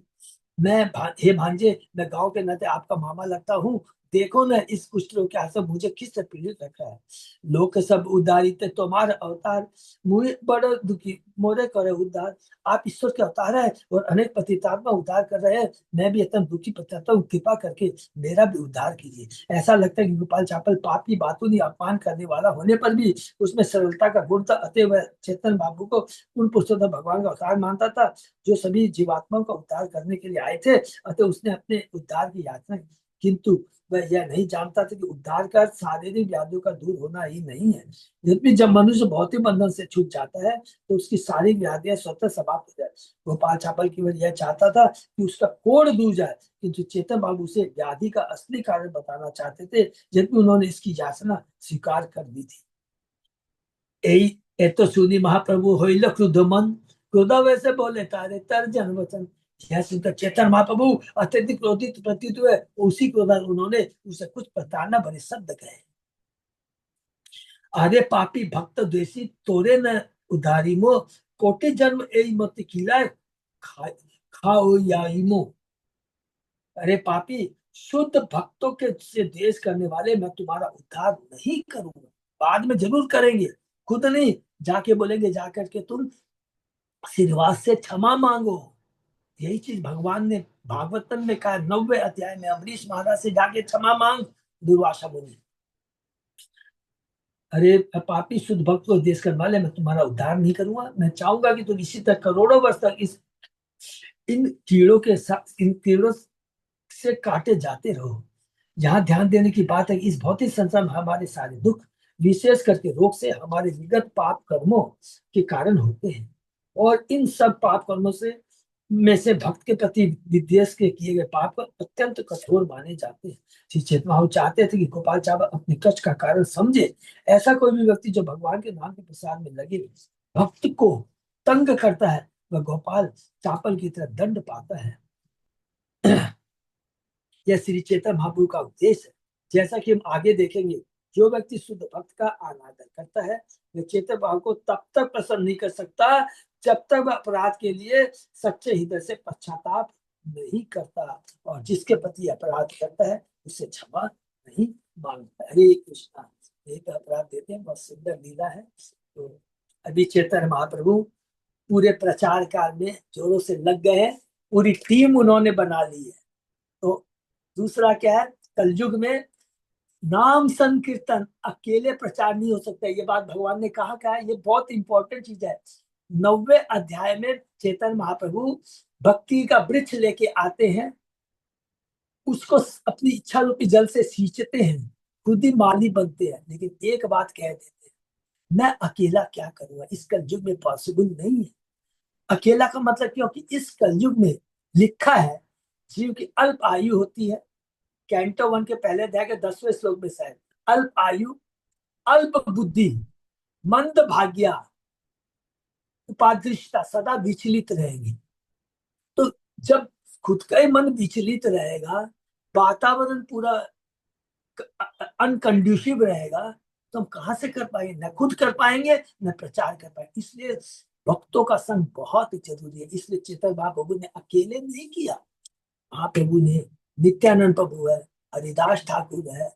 हे भांजे, मैं गांव के नाते आपका मामा लगता हूँ। देखो ना इस कुष्ठ रोग के हाथ से मुझे किस से पीड़ित रखा है। लोग सब उदारित तुम्हारा अवतार, मुझे बड़ा दुखी मोरे करे उद्धार। आप ईश्वर के अवतार है और अनेक पतितात्मा उद्धार कर रहे हैं, मैं भी इतना दुखी पतिता हूँ, कृपा करके मेरा भी उद्धार कीजिए। ऐसा लगता है कि गोपाल चापल पाप की बातों नहीं अपमान करने वाला होने पर भी उसमें सरलता का गुण था, अतः चेतन बाबू को उन पुरुषोत्तम भगवान का अवतार मानता था जो सभी जीवात्माओं का उद्धार करने के लिए आए थे। अतः उसने अपने उद्धार की यात्रा की, किंतु वह यह नहीं जानता था कि उद्धार का अर्थ शारीरिक व्याधियों का दूर होना ही नहीं है। यद्यपि जब मनुष्य भौतिक बंधन से छूट जाता है तो उसकी सारी व्याधियां स्वतः समाप्त हो जाए। गोपाल चापल की वजह यह चाहता था कि उसका कोढ़ दूर जाए, किंतु चेतन बाबू उसे व्याधि का असली कारण बताना चाहते थे, यद्यपि उन्होंने इसकी याचना स्वीकार कर दी थी। यही ए तो सुनी महाप्रभु होइल क्रुद्ध मन, क्रोधा वैसे बोले तारे तर्जन वचन। यह सुनकर चेतन महाप्रभु अत्यधिक क्रोधित प्रतीत हुए, उसी क्रोध उन्होंने उसे कुछ प्रताड़ना भरे शब्द कहे। अरे पापी भक्त द्वेषी तोरे न उधारी मो, कोटि जन्म ए मत खिलाए खाओ या इमो। अरे पापी, शुद्ध भक्तों के से द्वेष करने वाले मैं तुम्हारा उद्धार नहीं करूंगा। बाद में जरूर करेंगे, खुद नहीं, जाके बोलेंगे जाकर के तुम श्रीनिवास से क्षमा मांगो। यही चीज भगवान ने भागवतम में कहा 90वें अध्याय में, अमरीश महाराज से जाके क्षमा मांग दुर्वासा मुनि। अरे पापी शुद्ध भक्त को देश करने वाले मैं तुम्हारा उद्धार नहीं करूंगा। मैं चाहूंगा कि तुम इसी तरह करोड़ों वर्ष तक इस इन कीड़ों से काटे जाते रहो। यहाँ ध्यान देने की बात है कि इस भौतिक संसार में हमारे सारे दुख विशेष करके रोग से हमारे विगत पाप कर्मों के कारण होते हैं। और इन सब पाप कर्मों से में से भक्त के प्रति विद्वेष के किए गए पाप को अत्यंत कठोर माने जाते हैं। श्री चैतन्य महाप्रभु चाहते थे कि गोपाल चावल अपने कष्ट का कारण समझे। ऐसा कोई भी व्यक्ति जो भगवान के नाम के प्रसाद में लगे भक्त को तंग करता है, वह गोपाल चापल की तरह दंड पाता है। यह श्री चैतन्य महाप्रभु का उद्देश्य है। जैसा कि हम आगे देखेंगे, जो व्यक्ति शुद्ध भक्त का अनादर करता है वह चैतन्य भाव को तब तक प्रसन्न नहीं कर सकता जब तक वह अपराध के लिए सच्चे हृदय से पश्चाताप नहीं करता, और जिसके प्रति अपराध करता है उसे क्षमा नहीं मांगता। हरे कृष्णा। एक अपराध देते हैं, बहुत सुंदर लीला है। तो अभी चैतन्य महाप्रभु पूरे प्रचार काल में जोरों से लग गए हैं, पूरी टीम उन्होंने बना ली है। तो दूसरा क्या है, कलयुग में नाम संकीर्तन अकेले प्रचार नहीं हो सकता। ये बात भगवान ने कहा क्या है, ये बहुत इंपॉर्टेंट चीज है। 90वें अध्याय में चैतन्य महाप्रभु भक्ति का वृक्ष लेके आते हैं, उसको अपनी इच्छा रूपी जल से सींचते हैं, खुद ही माली बनते हैं, लेकिन एक बात कह देते हैं, मैं अकेला क्या करूंगा, इस कलयुग में पॉसिबल नहीं है। अकेला का मतलब क्योंकि इस कलयुग में लिखा है जीव की अल्प आयु होती है। कैंटो 1 के पहले अध्याय के 10वें श्लोक में शायद, अल्प आयु, अल्प बुद्धि, मंद भाग्या, उपादृष्टता, सदा विचलित रहेंगे। तो जब खुद का ही मन विचलित रहेगा, वातावरण पूरा अनकंड्यूसिव रहेगा, तो हम कहाँ से कर पाएंगे, न खुद कर पाएंगे न प्रचार कर पाएंगे। इसलिए भक्तों का संग बहुत जरूरी है। इसलिए चेतन महाप्रभु ने अकेले नहीं किया, महाप्रभु ने नित्यानंद प्रभु है, हरिदास ठाकुर है,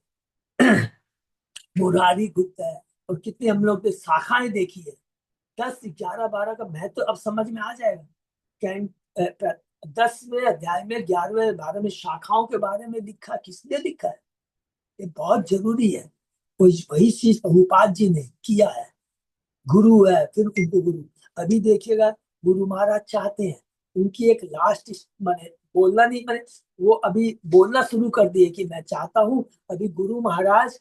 मुरारी गुप्त है, और कितनी हम लोग ने शाखाएं देखी है। 10, 11, 12 का महत्व अब समझ में आ जाएगा। 10वें अध्याय में 11वें 12वें शाखाओं के बारे में लिखा, किसने लिखा है, ये बहुत जरूरी है। वही चीज प्रभुपाद जी ने किया है। गुरु है, फिर उनको गुरु। अभी देखिएगा, गुरु महाराज चाहते हैं उनकी एक लास्ट माने बोलना नहीं, माने वो अभी बोलना शुरू कर दिए कि मैं चाहता हूं। अभी गुरु महाराज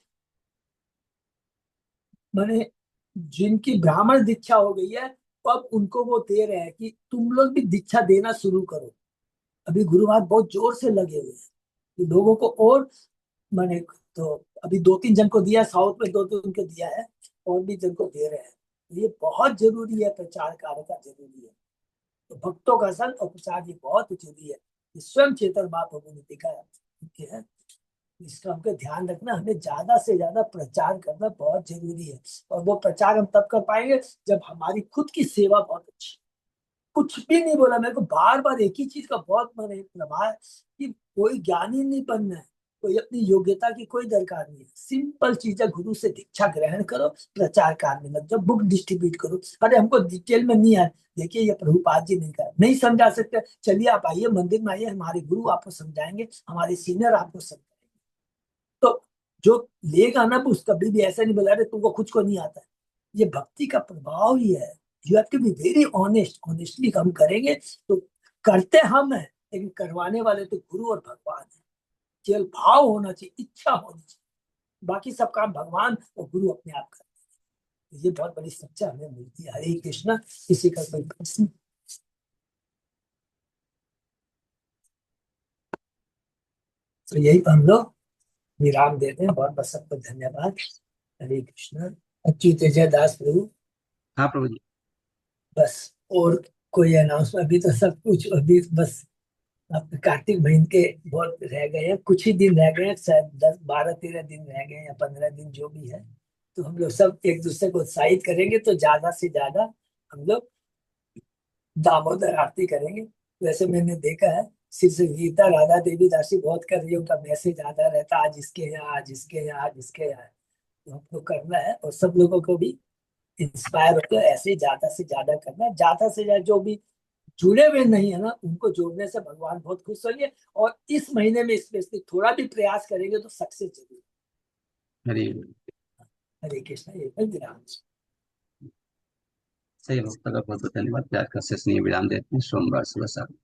माने जिनकी ब्राह्मण दीक्षा हो गई है, तो अब उनको वो दे रहे हैं कि तुम लोग भी दीक्षा देना शुरू करो। अभी गुरु महाराज बहुत जोर से लगे हुए हैं कि लोगों को, और माने तो अभी 2-3 जन को दिया, साउथ में 2-3 को दिया है, और भी जन को दे रहे हैं। ये बहुत जरूरी है, प्रचार कार्य का जरूरी है। तो भक्तों का संग और प्रचार ये बहुत जरूरी है। ये स्वयं चेतन महाप्रभु ने दिखाया है। इसका हमको ध्यान रखना, हमें ज्यादा से ज्यादा प्रचार करना बहुत जरूरी है। और वो प्रचार हम तब कर पाएंगे जब हमारी खुद की सेवा बहुत अच्छी। कुछ भी नहीं बोला, मेरे को बार बार एक ही चीज का बहुत मन है, प्रभाव है कि कोई ज्ञानी नहीं बनना है, कोई अपनी योग्यता की कोई दरकार नहीं है। सिंपल चीज है, गुरु से दीक्षा ग्रहण करो, प्रचार कार्य में लग जाओ, बुक डिस्ट्रीब्यूट करो। अरे हमको डिटेल में नहीं है, देखिए ये प्रभुपाद जी नहीं कहा, नहीं समझा सकते, चलिए आप आइए मंदिर में आइए, हमारे गुरु आपको समझाएंगे, हमारे सीनियर आपको समझाएंगे। तो जो लेगा ना, उस कभी भी ऐसा नहीं बोला अरे तुमको कुछ को नहीं आता है। ये भक्ति का प्रभाव ही है। You have to be very honest. Honestly हम करेंगे तो करते हम हैं, लेकिन करवाने वाले तो गुरु और भगवान है। केवल भाव होना चाहिए, इच्छा होनी चाहिए, बाकी सब काम भगवान और गुरु अपने आप करते हैं। ये बहुत बड़ी सच्चा हमें मिलती है। हरे कृष्णा। किसी का कोई प्रश्न? तो यही पर हम लोग विराम देते हैं। बहुत बहुत सबको धन्यवाद। हरे कृष्णा। अच्युत जय दास प्रभु। हाँ प्रभु जी। बस, और कोई अनाउंसमेंट? अभी तो सब कुछ, अभी बस अब कार्तिक महीने के बहुत रह गए हैं, कुछ ही दिन रह गए हैं, शायद 10, 12, 13 दिन रह गए हैं, या 15 दिन जो भी है। तो हम लोग सब एक दूसरे को उत्साहित करेंगे, तो ज्यादा से ज्यादा हम लोग दामोदर आरती करेंगे। वैसे मैंने देखा है श्री संगीता राधा देवी दासी बहुत कर रही है, उनका मैसेज आता रहता है, आज इसके यहाँ, आज इसके यहाँ, आज इसके यहाँ। तो हमको करना है, और सब लोगों को भी इंस्पायर होकर ऐसे ज्यादा से ज्यादा करना है। ज्यादा से ज्यादा जो भी जुड़े हुए नहीं है ना, उनको जोड़ने से भगवान बहुत खुश होंगे। और इस महीने में स्पेशली थोड़ा भी प्रयास करेंगे तो सक्सेस जरूर। हरे हरे कृष्ण। ये विराम। सही भक्त का बहुत बहुत धन्यवाद। प्यार का शेष नहीं विराम देते हैं। सोमवार सुबह 7।